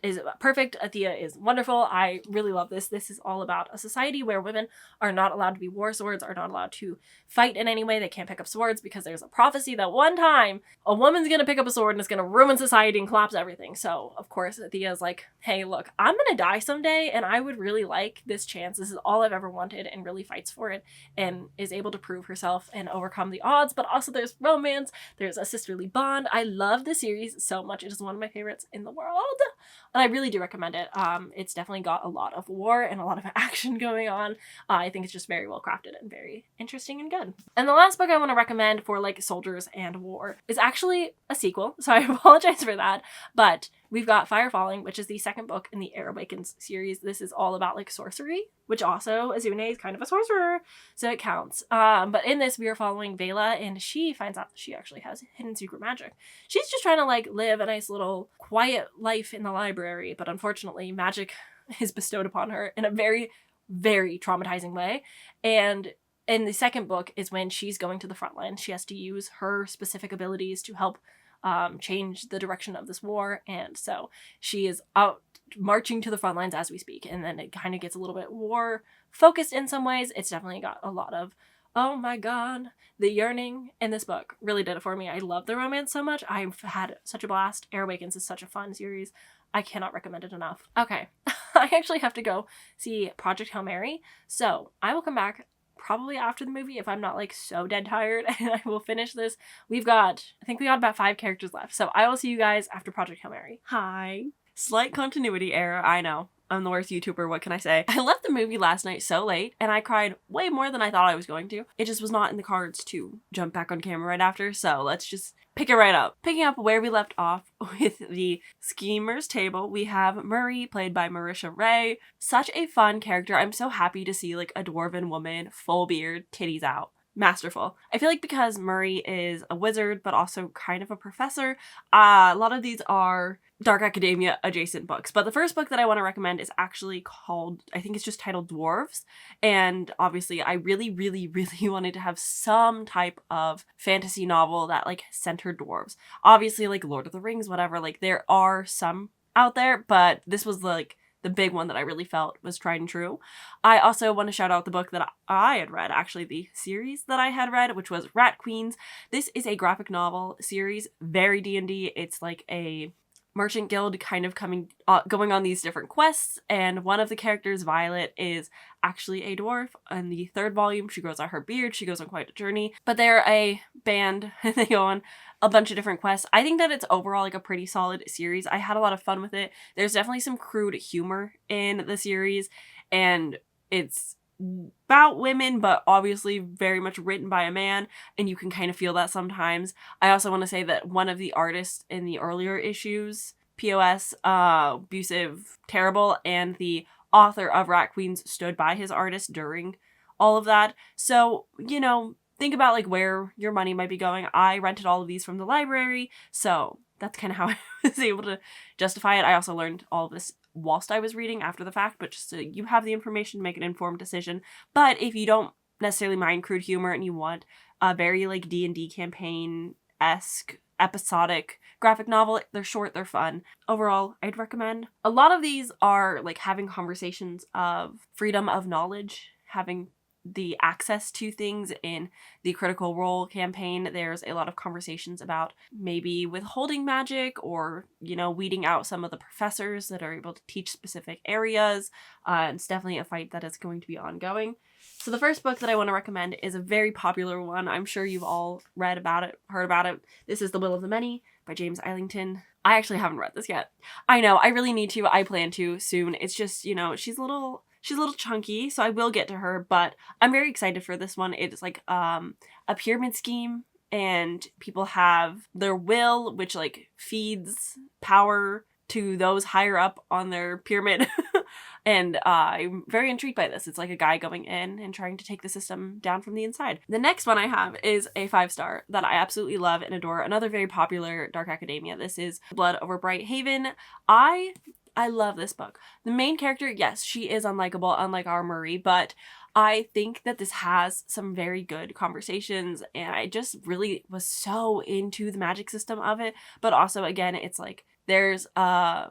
is perfect. Athea is wonderful. I really love this. This is all about a society where women are not allowed to be war swords, are not allowed to fight in any way. They can't pick up swords because there's a prophecy that one time a woman's gonna pick up a sword and it's gonna ruin society and collapse everything. So of course Athea is like, hey, look, I'm gonna die someday and I would really like this chance. This is all I've ever wanted, and really fights for it and is able to prove herself and overcome the odds. But also there's romance, there's a sisterly bond. I love the series so much. It is one of my favorites in the world. And I really do recommend it. It's definitely got a lot of war and a lot of action going on. I think it's just very well crafted and very interesting and good. And the last book I want to recommend for like soldiers and war is actually a sequel, so I apologize for that. But we've got Fire Falling, which is the second book in the Heir Awakens series. This is all about like sorcery, which also Azune is kind of a sorcerer, so it counts. But in this we are following Vela, and she finds out that she actually has hidden secret magic. She's just trying to like live a nice little quiet life in the library, but unfortunately magic is bestowed upon her in a very, very traumatizing way. And in the second book is when she's going to the front line. She has to use her specific abilities to help change the direction of this war, and so she is out marching to the front lines as we speak, and then it kind of gets a little bit war focused in some ways. It's definitely got a lot of, oh my god, the yearning in this book really did it for me. I love the romance so much. I've had such a blast. Heir Awakens is such a fun series. I cannot recommend it enough. Okay, I actually have to go see Project Hail Mary, so I will come back probably after the movie if I'm not like so dead tired, and I will finish this. I think we got about 5 characters left, so I will see you guys after Project Hail Mary. Hi. Slight continuity error, I know. I'm the worst YouTuber, what can I say? I left the movie last night so late, and I cried way more than I thought I was going to. It just was not in the cards to jump back on camera right after, so let's just pick it right up. Picking up where we left off with the Schemer's Table, we have Murray, played by Marisha Ray. Such a fun character. I'm so happy to see like a dwarven woman, full beard, titties out. Masterful. I feel like because Murray is a wizard, but also kind of a professor, a lot of these are dark academia adjacent books. But the first book that I want to recommend is actually called, I think it's just titled Dwarves. And obviously I really, really, really wanted to have some type of fantasy novel that like centered dwarves. Obviously like Lord of the Rings, whatever, like there are some out there, but this was like the big one that I really felt was tried and true. I also want to shout out the book that I had read, actually the series that I had read, which was Rat Queens. This is a graphic novel series, very D&D. It's like a merchant guild kind of going on these different quests, and one of the characters, Violet, is actually a dwarf. In the third volume, she grows out her beard, she goes on quite a journey, but they're a band and they go on a bunch of different quests. I think that it's overall like a pretty solid series. I had a lot of fun with it. There's definitely some crude humor in the series, and it's about women, but obviously very much written by a man, and you can kind of feel that sometimes. I also want to say that one of the artists in the earlier issues, POS, abusive, terrible, and the author of Rat Queens stood by his artist during all of that. So, you know, think about like where your money might be going. I rented all of these from the library, so that's kind of how I was able to justify it. I also learned all of this whilst I was reading after the fact, but just so you have the information to make an informed decision. But if you don't necessarily mind crude humor and you want a very like D&D campaign-esque episodic graphic novel, they're short, they're fun. Overall, I'd recommend. A lot of these are like having conversations of freedom of knowledge, having the access to things. In the Critical Role campaign, there's a lot of conversations about maybe withholding magic, or, you know, weeding out some of the professors that are able to teach specific areas. It's definitely a fight that is going to be ongoing. So the first book that I want to recommend is a very popular one. I'm sure you've all read about it, heard about it. This is The Will of the Many by James Islington. I actually haven't read this yet. I know, I really need to. I plan to soon. It's just, you know, she's a little chunky, so I will get to her, but I'm very excited for this one. It's like a pyramid scheme, and people have their will, which like feeds power to those higher up on their pyramid. And I'm very intrigued by this. It's like a guy going in and trying to take the system down from the inside. The next one I have is a 5-star that I absolutely love and adore. Another very popular dark academia. This is Blood Over Bright Haven. I love this book. The main character, yes, she is unlikable, unlike our Marie, but I think that this has some very good conversations, and I just really was so into the magic system of it. But also, again, it's like there's a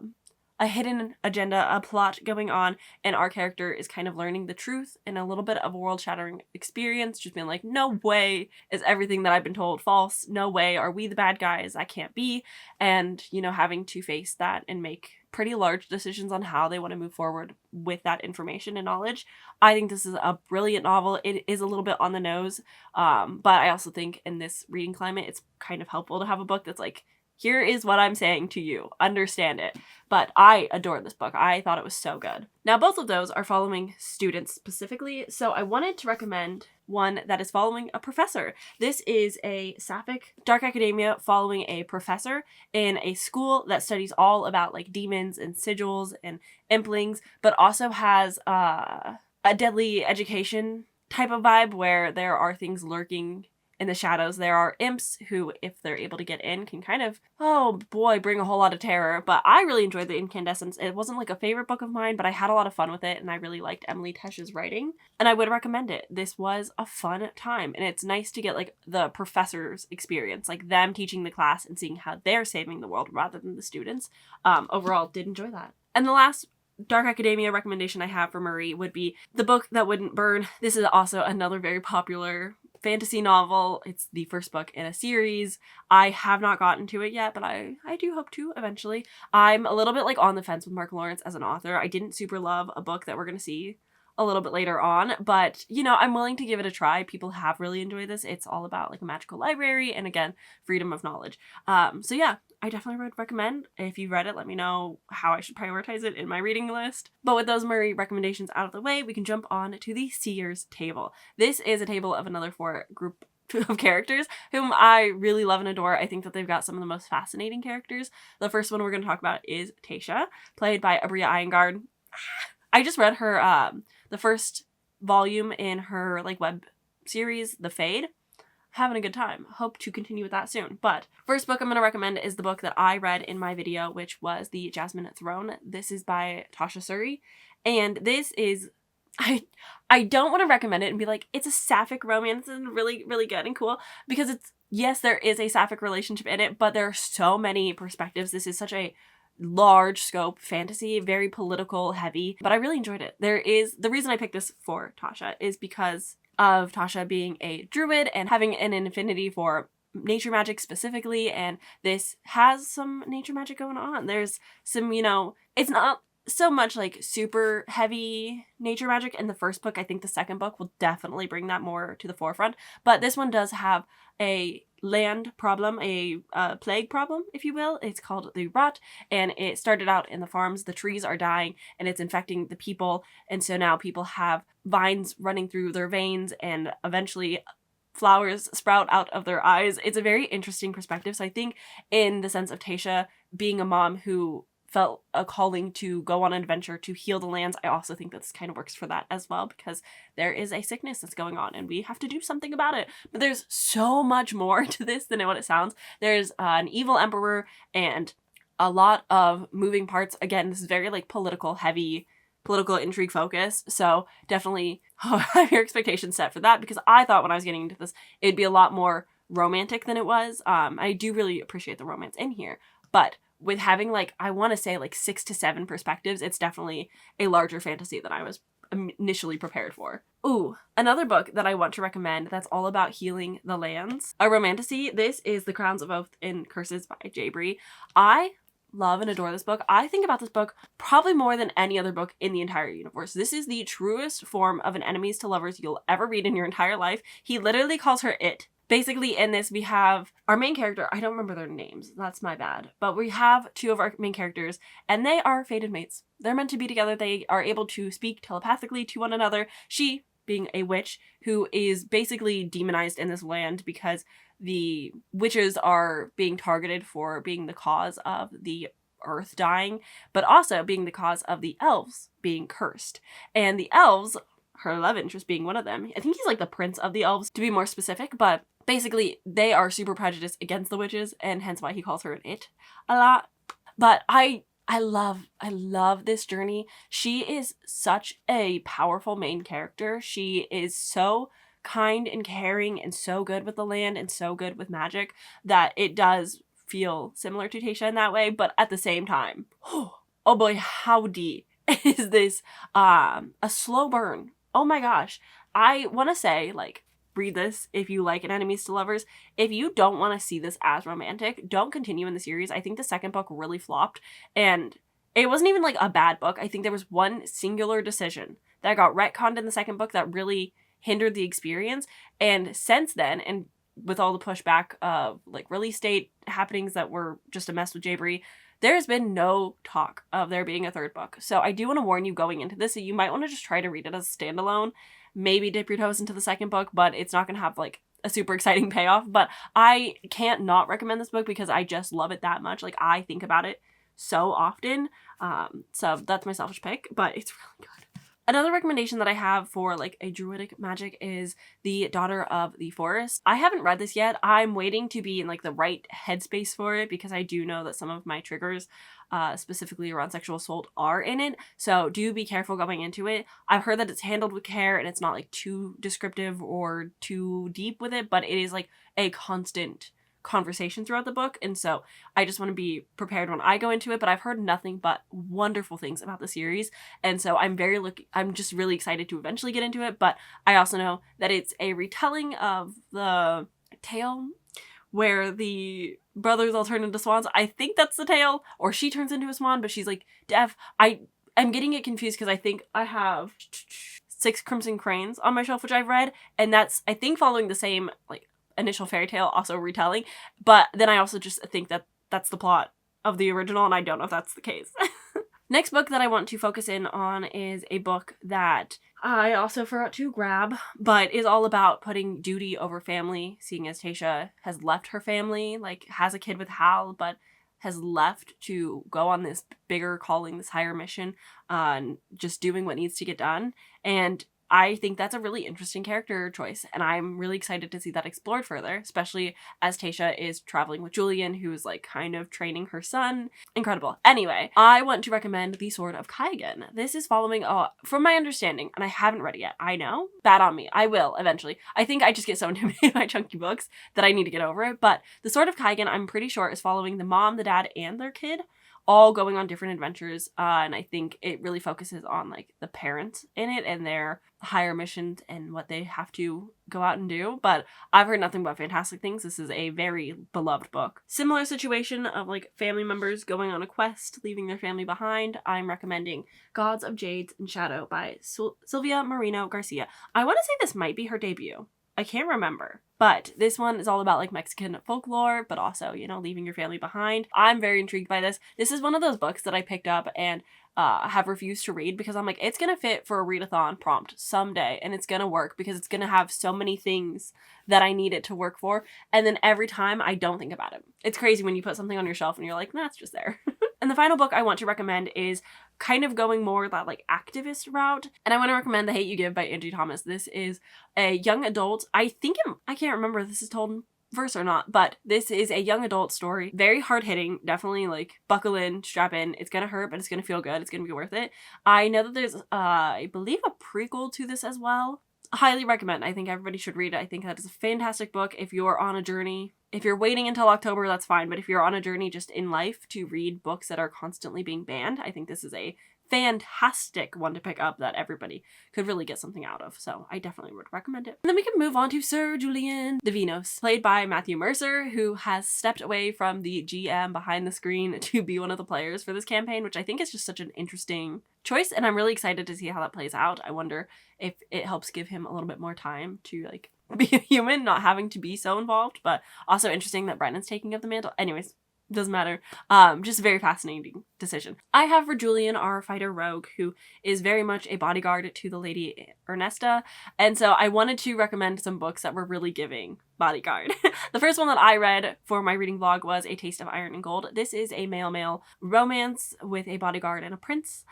hidden agenda, a plot going on, and our character is kind of learning the truth in a little bit of a world-shattering experience, just being like, no way is everything that I've been told false. No way are we the bad guys. That can't be. And, you know, having to face that and make pretty large decisions on how they want to move forward with that information and knowledge. I think this is a brilliant novel. It is a little bit on the nose, but I also think in this reading climate, it's kind of helpful to have a book that's like, here is what I'm saying to you. Understand it. But I adore this book. I thought it was so good. Now, both of those are following students specifically, so I wanted to recommend one that is following a professor. This is a sapphic dark academia following a professor in a school that studies all about like demons and sigils and implings, but also has a deadly education type of vibe where there are things lurking in the shadows. There are imps who, if they're able to get in, can kind of, oh boy, bring a whole lot of terror. But I really enjoyed The Incandescence. It wasn't like a favorite book of mine, but I had a lot of fun with it, and I really liked Emily Tesch's writing, and I would recommend it. This was a fun time, and it's nice to get like the professor's experience, like them teaching the class and seeing how they're saving the world rather than the students. Overall, did enjoy that. And the last dark academia recommendation I have for Marie would be The Book That Wouldn't Burn. This is also another very popular fantasy novel. It's the first book in a series. I have not gotten to it yet, but I do hope to eventually. I'm a little bit like on the fence with Mark Lawrence as an author. I didn't super love a book that we're going to see a little bit later on, but you know, I'm willing to give it a try. People have really enjoyed this. It's all about like a magical library and again, freedom of knowledge. So yeah, I definitely would recommend. If you've read it, let me know how I should prioritize it in my reading list. But with those Marie recommendations out of the way, we can jump on to the Seer's Table. This is a table of another 4 group of characters whom I really love and adore. I think that they've got some of the most fascinating characters. The first one we're going to talk about is Tasha, played by Abria Iyengar. I just read her the first volume in her like web series, The Fade. Having a good time. Hope to continue with that soon. But first book I'm going to recommend is the book that I read in my video, which was The Jasmine Throne. This is by Tasha Suri. And this is, I don't want to recommend it and be like, it's a sapphic romance and really, really good and cool. Because it's, yes, there is a sapphic relationship in it, but there are so many perspectives. This is such a large scope fantasy, very political heavy, but I really enjoyed it. The reason I picked this for Tasha is because of Tasha being a druid and having an affinity for nature magic specifically, and this has some nature magic going on. There's some, it's not so much like super heavy nature magic in the first book. I think the second book will definitely bring that more to the forefront, but this one does have a land problem, a plague problem, if you will. It's called the rot, and it started out in the farms. The trees are dying and it's infecting the people, and so now people have vines running through their veins and eventually flowers sprout out of their eyes. It's a very interesting perspective. So I think in the sense of Tasha being a mom who felt a calling to go on an adventure to heal the lands, I also think this kind of works for that as well, because there is a sickness that's going on and we have to do something about it. But there's so much more to this than what it sounds. There's an evil emperor and a lot of moving parts. Again, this is very like political intrigue focus, so definitely have your expectations set for that, because I thought when I was getting into this it'd be a lot more romantic than it was. I do really appreciate the romance in here, but with having like, I want to say like 6 to 7 perspectives, it's definitely a larger fantasy than I was initially prepared for. Ooh, another book that I want to recommend that's all about healing the lands, a romantasy. This is The Crowns of Oath and Curses by J. Bree. I love and adore this book. I think about this book probably more than any other book in the entire universe. This is the truest form of an enemies to lovers you'll ever read in your entire life. He literally calls her it. Basically, in this, we have our main character. I don't remember their names. That's my bad. But we have 2 of our main characters, and they are fated mates. They're meant to be together. They are able to speak telepathically to one another. She, being a witch, who is basically demonized in this land because the witches are being targeted for being the cause of the earth dying, but also being the cause of the elves being cursed. And the elves, her love interest being one of them, I think he's like the prince of the elves to be more specific, but basically they are super prejudiced against the witches, and hence why he calls her an it a lot. But I love this journey. She is such a powerful main character. She is so kind and caring and so good with the land and so good with magic that it does feel similar to Tasha in that way, but at the same time, oh boy, howdy, is this a slow burn. Oh my gosh. I want to say, like, read this if you like an enemies to lovers. If you don't want to see this as romantic, don't continue in the series. I think the second book really flopped, and it wasn't even like a bad book. I think there was one singular decision that got retconned in the second book that really hindered the experience. And since then, and with all the pushback of like release date happenings that were just a mess with J. Bree, there's been no talk of there being a third book. So I do want to warn you going into this, so you might want to just try to read it as a standalone. Maybe dip your toes into the second book, but it's not going to have like a super exciting payoff. But I can't not recommend this book because I just love it that much. Like, I think about it so often. So that's my selfish pick, but it's really good. Another recommendation that I have for like a druidic magic is The Daughter of the Forest. I haven't read this yet. I'm waiting to be in like the right headspace for it because I do know that some of my triggers, specifically around sexual assault, are in it. So do be careful going into it. I've heard that it's handled with care and it's not like too descriptive or too deep with it, but it is like a constant conversation throughout the book, and so I just want to be prepared when I go into it. But I've heard nothing but wonderful things about the series, and so I'm just really excited to eventually get into it. But I also know that it's a retelling of the tale where the brothers all turn into swans. I think that's the tale, or she turns into a swan, but she's like deaf. I'm getting it confused because I think I have 6 Crimson Cranes on my shelf, which I've read, and that's, I think, following the same like initial fairy tale, also retelling. But then I also just think that that's the plot of the original, and I don't know if that's the case. Next book that I want to focus in on is a book that I also forgot to grab, but is all about putting duty over family, seeing as Tasha has left her family, like has a kid with Hal, but has left to go on this bigger calling, this higher mission, just doing what needs to get done. And I think that's a really interesting character choice, and I'm really excited to see that explored further, especially as Tasha is traveling with Julian, who's like kind of training her son. Incredible. Anyway, I want to recommend The Sword of Kaigan. This is following, from my understanding, and I haven't read it yet, I know, bad on me, I will eventually. I think I just get so intimidated by chunky books that I need to get over it, but The Sword of Kaigan, I'm pretty sure, is following the mom, the dad, and their kid, all going on different adventures, and I think it really focuses on like the parents in it and their higher missions and what they have to go out and do. But I've heard nothing but fantastic things. This is a very beloved book. Similar situation of like family members going on a quest, leaving their family behind. I'm recommending Gods of Jades and Shadow by Sylvia Moreno Garcia. I want to say this might be her debut. I can't remember. But this one is all about like Mexican folklore, but also, you know, leaving your family behind. I'm very intrigued by this. This is one of those books that I picked up and have refused to read because I'm like, it's going to fit for a readathon prompt someday, and it's going to work because it's going to have so many things that I need it to work for. And then every time I don't think about it. It's crazy when you put something on your shelf and you're like, nah, it's just there. And the final book I want to recommend is kind of going more that like activist route. And I want to recommend The Hate You Give by Angie Thomas. This is a young adult. I can't remember if this is told in verse or not, but this is a young adult story. Very hard hitting. Definitely like buckle in, strap in. It's gonna hurt, but it's gonna feel good. It's gonna be worth it. I know that there's I believe a prequel to this as well. Highly recommend. I think everybody should read it. I think that is a fantastic book if you're on a journey. If you're waiting until October, that's fine. But if you're on a journey just in life to read books that are constantly being banned, I think this is a fantastic one to pick up that everybody could really get something out of. So I definitely would recommend it. And then we can move on to Sir Julian Divinos, played by Matthew Mercer, who has stepped away from the GM behind the screen to be one of the players for this campaign, which I think is just such an interesting choice. And I'm really excited to see how that plays out. I wonder if it helps give him a little bit more time to like be a human, not having to be so involved, but also interesting that Brennan's taking up the mantle. Anyways, doesn't matter. Just a very fascinating decision. I have for Julian our fighter rogue, who is very much a bodyguard to the Lady Ernesta, and so I wanted to recommend some books that were really giving bodyguard. The first one that I read for my reading vlog was A Taste of Iron and Gold. This is a male-male romance with a bodyguard and a prince.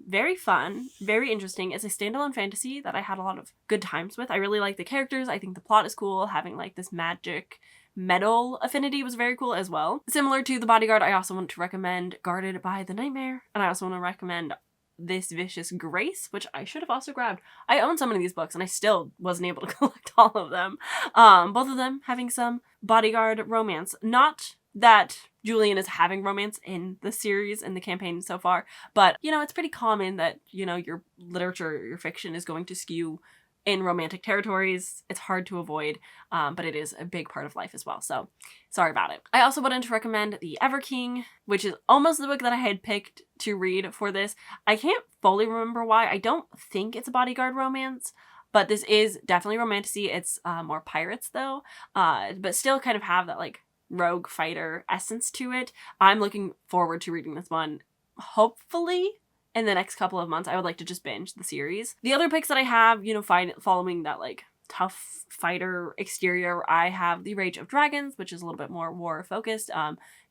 Very fun, very interesting. It's a standalone fantasy that I had a lot of good times with. I really like the characters. I think the plot is cool. Having like this magic metal affinity was very cool as well. Similar to The Bodyguard, I also want to recommend Guarded by the Nightmare, and I also want to recommend This Vicious Grace, which I should have also grabbed. I own so many of these books and I still wasn't able to collect all of them. Both of them having some bodyguard romance. Not that Julian is having romance in the series and the campaign so far, but you know, it's pretty common that, you know, your literature, your fiction is going to skew in romantic territories. It's hard to avoid, but it is a big part of life as well, so sorry about it. I also wanted to recommend The Everking, which is almost the book that I had picked to read for this. I can't fully remember why. I don't think it's a bodyguard romance, but this is definitely romantasy. It's more pirates though, but still kind of have that like rogue fighter essence to it. I'm looking forward to reading this one, hopefully in the next couple of months. I would like to just binge the series. The other picks that I have, you know, following that like tough fighter exterior, I have The Rage of Dragons, which is a little bit more war focused.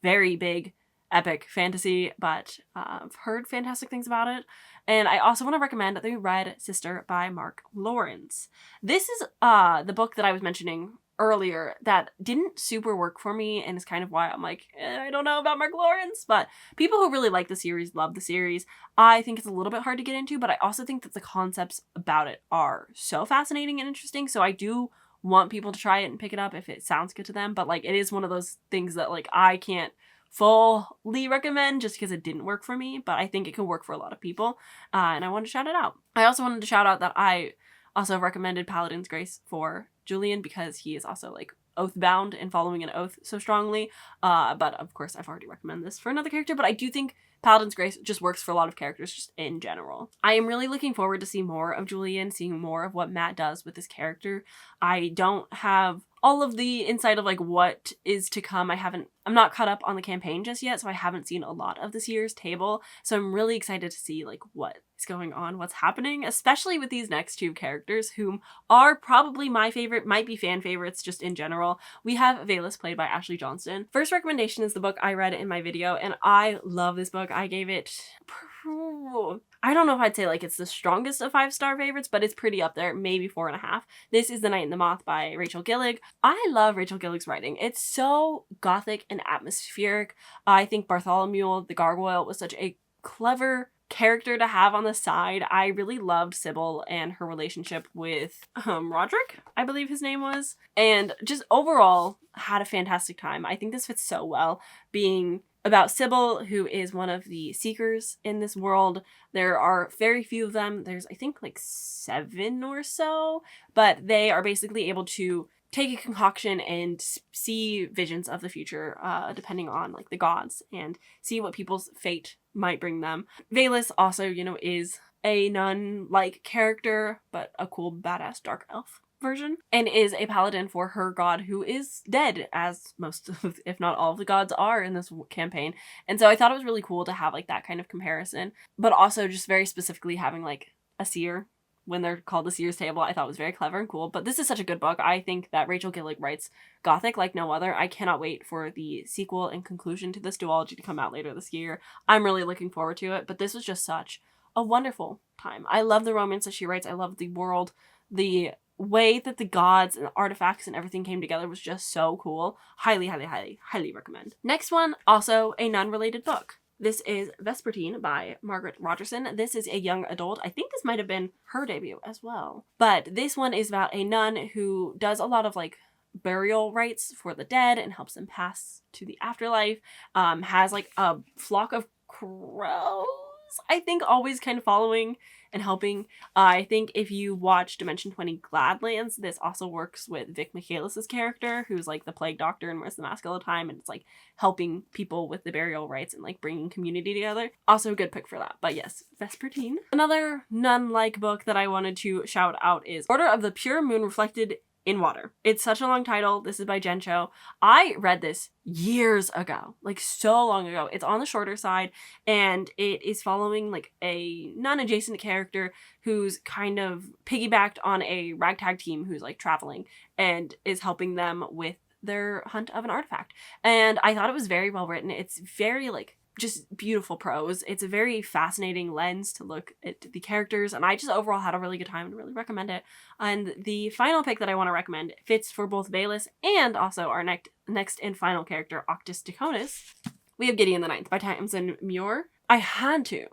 Very big, epic fantasy, but I've heard fantastic things about it. And I also want to recommend The Red Sister by Mark Lawrence. This is the book that I was mentioning earlier that didn't super work for me, and is kind of why I'm like, I don't know about Mark Lawrence, but people who really like the series love the series. I think it's a little bit hard to get into, but I also think that the concepts about it are so fascinating and interesting, so I do want people to try it and pick it up if it sounds good to them. But like, it is one of those things that like I can't fully recommend just because it didn't work for me, but I think it can work for a lot of people, and I wanted to shout it out. I also wanted to shout out that I also recommended Paladin's Grace for Julian because he is also like oath bound and following an oath so strongly. But of course I've already recommended this for another character, but I do think Paladin's Grace just works for a lot of characters just in general. I am really looking forward to see more of Julian, seeing more of what Matt does with this character. I don't have all of the insight of like what is to come. I'm not caught up on the campaign just yet, so I haven't seen a lot of this year's table. So I'm really excited to see like what is going on, what's happening, especially with these next two characters, whom are probably my favorite, might be fan favorites just in general. We have Valus, played by Ashley Johnston. First recommendation is the book I read in my video, and I love this book. I gave it, I don't know if I'd say like it's the strongest of 5-star favorites, but it's pretty up there, maybe 4.5. This is The Night and the Moth by Rachel Gillig. I love Rachel Gillig's writing. It's so gothic and atmospheric. I think Bartholomew the Gargoyle was such a clever character to have on the side. I really loved Sybil and her relationship with Roderick, I believe his name was, and just overall had a fantastic time. I think this fits so well, being about Sybil, who is one of the seekers in this world. There are very few of them. There's, I think, like 7 or so, but they are basically able to take a concoction and see visions of the future, depending on like the gods, and see what people's fate might bring them. Valus also, you know, is a nun-like character, but a cool, badass dark elf version, and is a paladin for her god, who is dead, as most of, if not all of the gods are in this campaign. And so I thought it was really cool to have like that kind of comparison, but also just very specifically having like a seer when they're called the Seer's Table, I thought was very clever and cool. But this is such a good book. I think that Rachel Gillig writes Gothic like no other. I cannot wait for the sequel and conclusion to this duology to come out later this year. I'm really looking forward to it, but this was just such a wonderful time. I love the romance that she writes. I love the world. The way that the gods and the artifacts and everything came together was just so cool. Highly, highly, highly, highly recommend. Next one, also a nun-related book. This is Vespertine by Margaret Rogerson. This is a young adult. I think this might have been her debut as well. But this one is about a nun who does a lot of like burial rites for the dead and helps them pass to the afterlife. Has like a flock of crows, I think, always kind of following and helping. I think if you watch Dimension 20 Gladlands, this also works with Vic Michaelis's character, who's like the plague doctor and wears the mask all the time, and it's like helping people with the burial rites and like bringing community together. Also a good pick for that. But yes, Vespertine. Another nun-like book that I wanted to shout out is Order of the Pure Moon Reflected in Water. It's such a long title. This is by Jen Cho. I read this years ago, like so long ago. It's on the shorter side, and it is following like a non-adjacent character who's kind of piggybacked on a ragtag team who's like traveling and is helping them with their hunt of an artifact. And I thought it was very well written. It's very like just beautiful prose. It's a very fascinating lens to look at the characters, and I just overall had a really good time and really recommend it. And the final pick that I want to recommend fits for both Valus and also our next and final character, Octis Deconis. We have Gideon the Ninth by Tamsin Muir. I had to.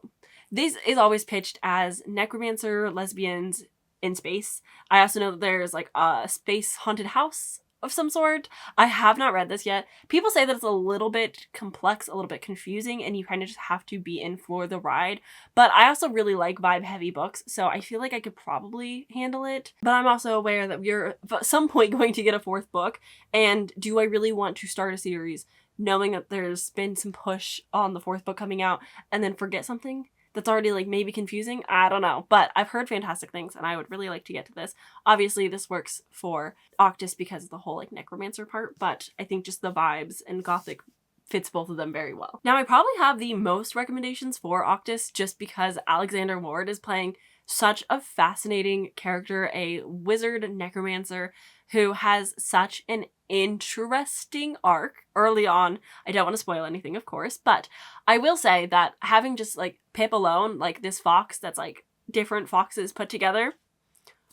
This is always pitched as necromancer lesbians in space. I also know that there's like a space haunted house of some sort. I have not read this yet. People say that it's a little bit complex, a little bit confusing, and you kind of just have to be in for the ride. But I also really like vibe-heavy books, so I feel like I could probably handle it. But I'm also aware that we're at some point going to get a 4th book, and do I really want to start a series knowing that there's been some push on the 4th book coming out and then forget something that's already like maybe confusing? I don't know, but I've heard fantastic things and I would really like to get to this. Obviously this works for Octis because of the whole like necromancer part, but I think just the vibes and Gothic fits both of them very well. Now I probably have the most recommendations for Octis just because Alexander Ward is playing such a fascinating character, a wizard necromancer who has such an interesting arc early on. I don't want to spoil anything, of course, but I will say that having just like Pip alone, like this fox that's like different foxes put together,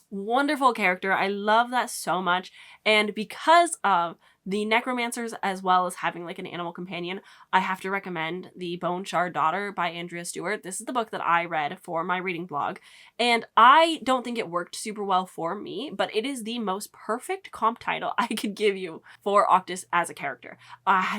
wonderful character. I love that so much. And because of the necromancers as well as having like an animal companion, I have to recommend The Bone Shard Daughter by Andrea Stewart. This is the book that I read for my reading blog, and I don't think it worked super well for me, but it is the most perfect comp title I could give you for Octis as a character.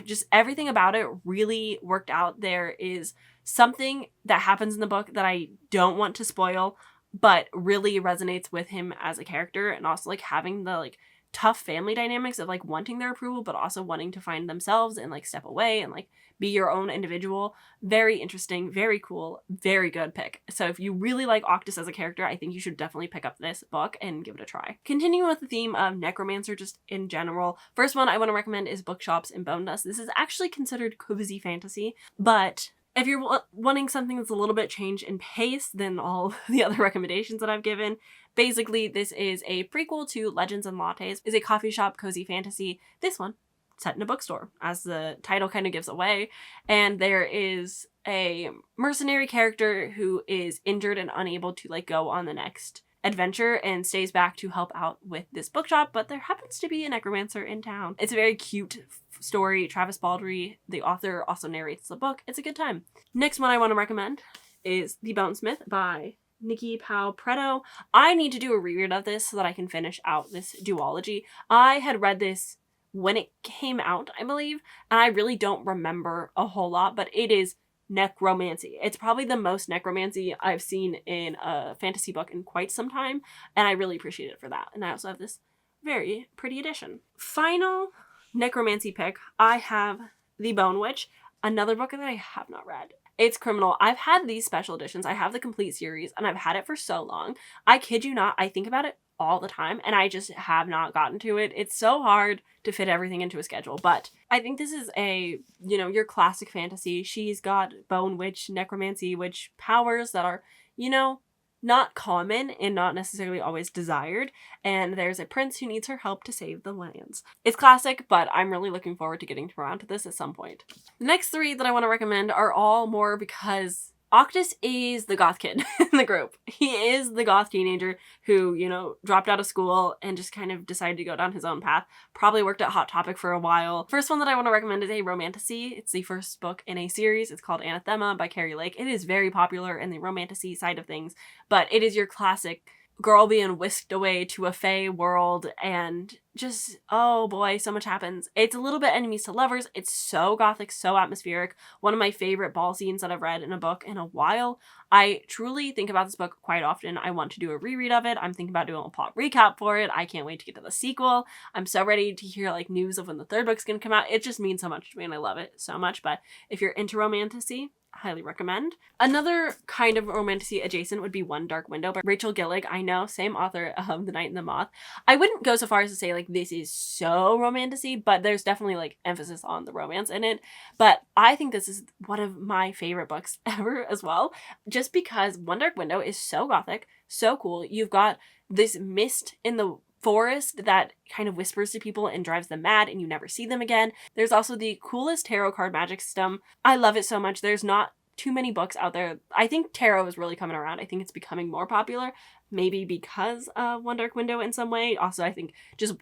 Just everything about it really worked out. There is something that happens in the book that I don't want to spoil, but really resonates with him as a character, and also like having the like tough family dynamics of like wanting their approval but also wanting to find themselves and like step away and like be your own individual. Very interesting, very cool, very good pick. So if you really like Octis as a character, I think you should definitely pick up this book and give it a try. Continuing with the theme of necromancer just in general, first one I want to recommend is Bookshops in Bone Dust. This is actually considered cozy fantasy, but if you're wanting something that's a little bit change in pace than all the other recommendations that I've given, basically this is a prequel to Legends and Lattes. It's a coffee shop cozy fantasy. This one set in a bookstore, as the title kind of gives away. And there is a mercenary character who is injured and unable to like go on the next adventure and stays back to help out with this bookshop, but there happens to be a necromancer in town. It's a very cute story. Travis Baldry, the author, also narrates the book. It's a good time. Next one I want to recommend is The Bonesmith by Nikki Pau Preto. I need to do a reread of this so that I can finish out this duology. I had read this when it came out, I believe, and I really don't remember a whole lot, but it is necromancy. It's probably the most necromancy I've seen in a fantasy book in quite some time, and I really appreciate it for that. And I also have this very pretty edition. Final necromancy pick, I have The Bone Witch, another book that I have not read. It's criminal. I've had these special editions. I have the complete series, and I've had it for so long. I kid you not, I think about it all the time, and I just have not gotten to it. It's so hard to fit everything into a schedule, but I think this is a, you know, your classic fantasy. She's got bone witch, necromancy witch powers that are, you know, not common and not necessarily always desired, and there's a prince who needs her help to save the lands. It's classic, but I'm really looking forward to getting around to this at some point. The next three that I want to recommend are all more because Octus is the goth kid in the group. He is the goth teenager who, you know, dropped out of school and just kind of decided to go down his own path. Probably worked at Hot Topic for a while. First one that I want to recommend is a romantasy. It's the first book in a series. It's called Anathema by Carrie Lake. It is very popular in the romantasy side of things, but it is your classic girl being whisked away to a fae world and just, oh boy, so much happens. It's a little bit enemies to lovers. It's so gothic, so atmospheric. One of my favorite ball scenes that I've read in a book in a while. I truly think about this book quite often. I want to do a reread of it. I'm thinking about doing a plot recap for it. I can't wait to get to the sequel. I'm so ready to hear like news of when the third book's gonna come out. It just means so much to me and I love it so much. But if you're into romantasy, highly recommend. Another kind of romantasy adjacent would be One Dark Window by Rachel Gillig. I know, same author of The Night and the Moth. I wouldn't go so far as to say like this is so romantasy, but there's definitely like emphasis on the romance in it. But I think this is one of my favorite books ever as well, just because One Dark Window is so gothic, so cool. You've got this mist in the forest that kind of whispers to people and drives them mad and you never see them again. There's also the coolest tarot card magic system. I love it so much. There's not too many books out there. I think tarot is really coming around. I think it's becoming more popular, maybe because of One Dark Window in some way. Also, I think just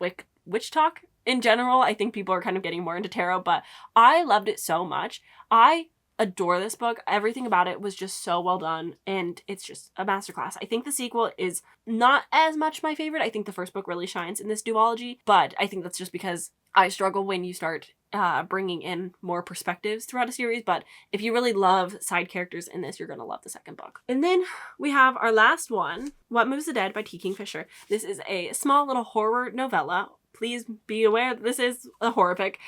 witch talk in general. I think people are kind of getting more into tarot, but I loved it so much. I adore this book. Everything about it was just so well done, and it's just a masterclass. I think the sequel is not as much my favorite. I think the first book really shines in this duology, but I think that's just because I struggle when you start bringing in more perspectives throughout a series. But if you really love side characters in this, you're going to love the second book. And then we have our last one, What Moves the Dead by T. Kingfisher. This is a small little horror novella. Please be aware that this is a horror pick.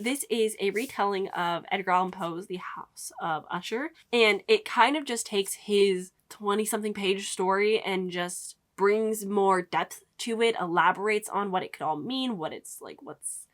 This is a retelling of Edgar Allan Poe's The House of Usher. And it kind of just takes his 20-something page story and just brings more depth to it, elaborates on what it could all mean, what it's like, what's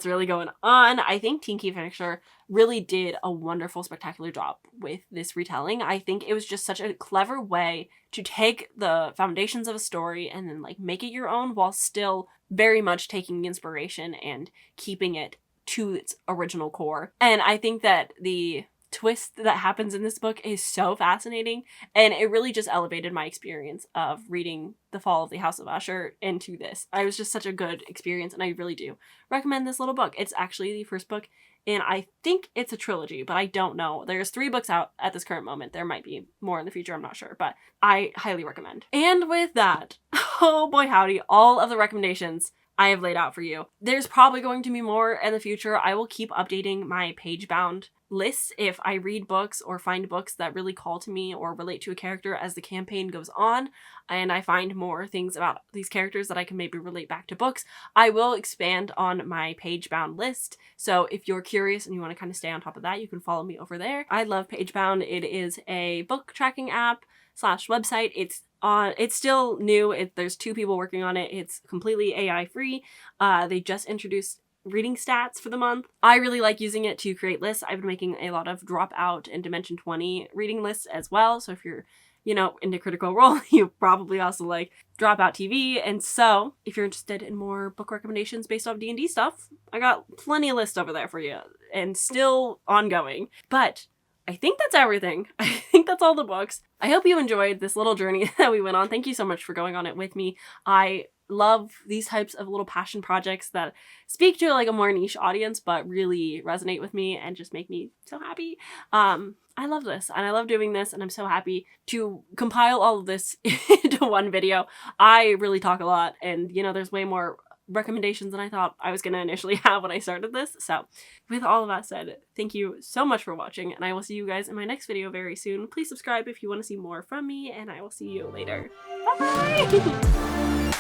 really going on. I think T. Kingfisher really did a wonderful, spectacular job with this retelling. I think it was just such a clever way to take the foundations of a story and then like make it your own while still very much taking inspiration and keeping it to its original core. And I think that the twist that happens in this book is so fascinating, and it really just elevated my experience of reading The Fall of the House of Usher into this. It was just such a good experience, and I really do recommend this little book. It's actually the first book, and I think it's a trilogy, but I don't know. There's 3 books out at this current moment. There might be more in the future, I'm not sure, but I highly recommend. And with that, oh boy howdy, all of the recommendations I have laid out for you. There's probably going to be more in the future. I will keep updating my page-bound lists if I read books or find books that really call to me or relate to a character as the campaign goes on, and I find more things about these characters that I can maybe relate back to books. I will expand on my page-bound list, so if you're curious and you want to kind of stay on top of that, you can follow me over there. I love Pagebound. It is a book tracking app / website. It's still new. There's 2 people working on it. It's completely AI free. They just introduced reading stats for the month. I really like using it to create lists. I've been making a lot of Dropout and Dimension 20 reading lists as well. So if you're, into Critical Role, you probably also like Dropout TV. And so if you're interested in more book recommendations based off D&D stuff, I got plenty of lists over there for you and still ongoing. But I think that's everything. I think that's all the books. I hope you enjoyed this little journey that we went on. Thank you so much for going on it with me. I love these types of little passion projects that speak to like a more niche audience, but really resonate with me and just make me so happy. I love this and I love doing this, and I'm so happy to compile all of this into one video. I really talk a lot, and there's way more recommendations than I thought I was going to initially have when I started this. So with all of that said, thank you so much for watching, and I will see you guys in my next video very soon. Please subscribe if you want to see more from me, and I will see you later. Bye!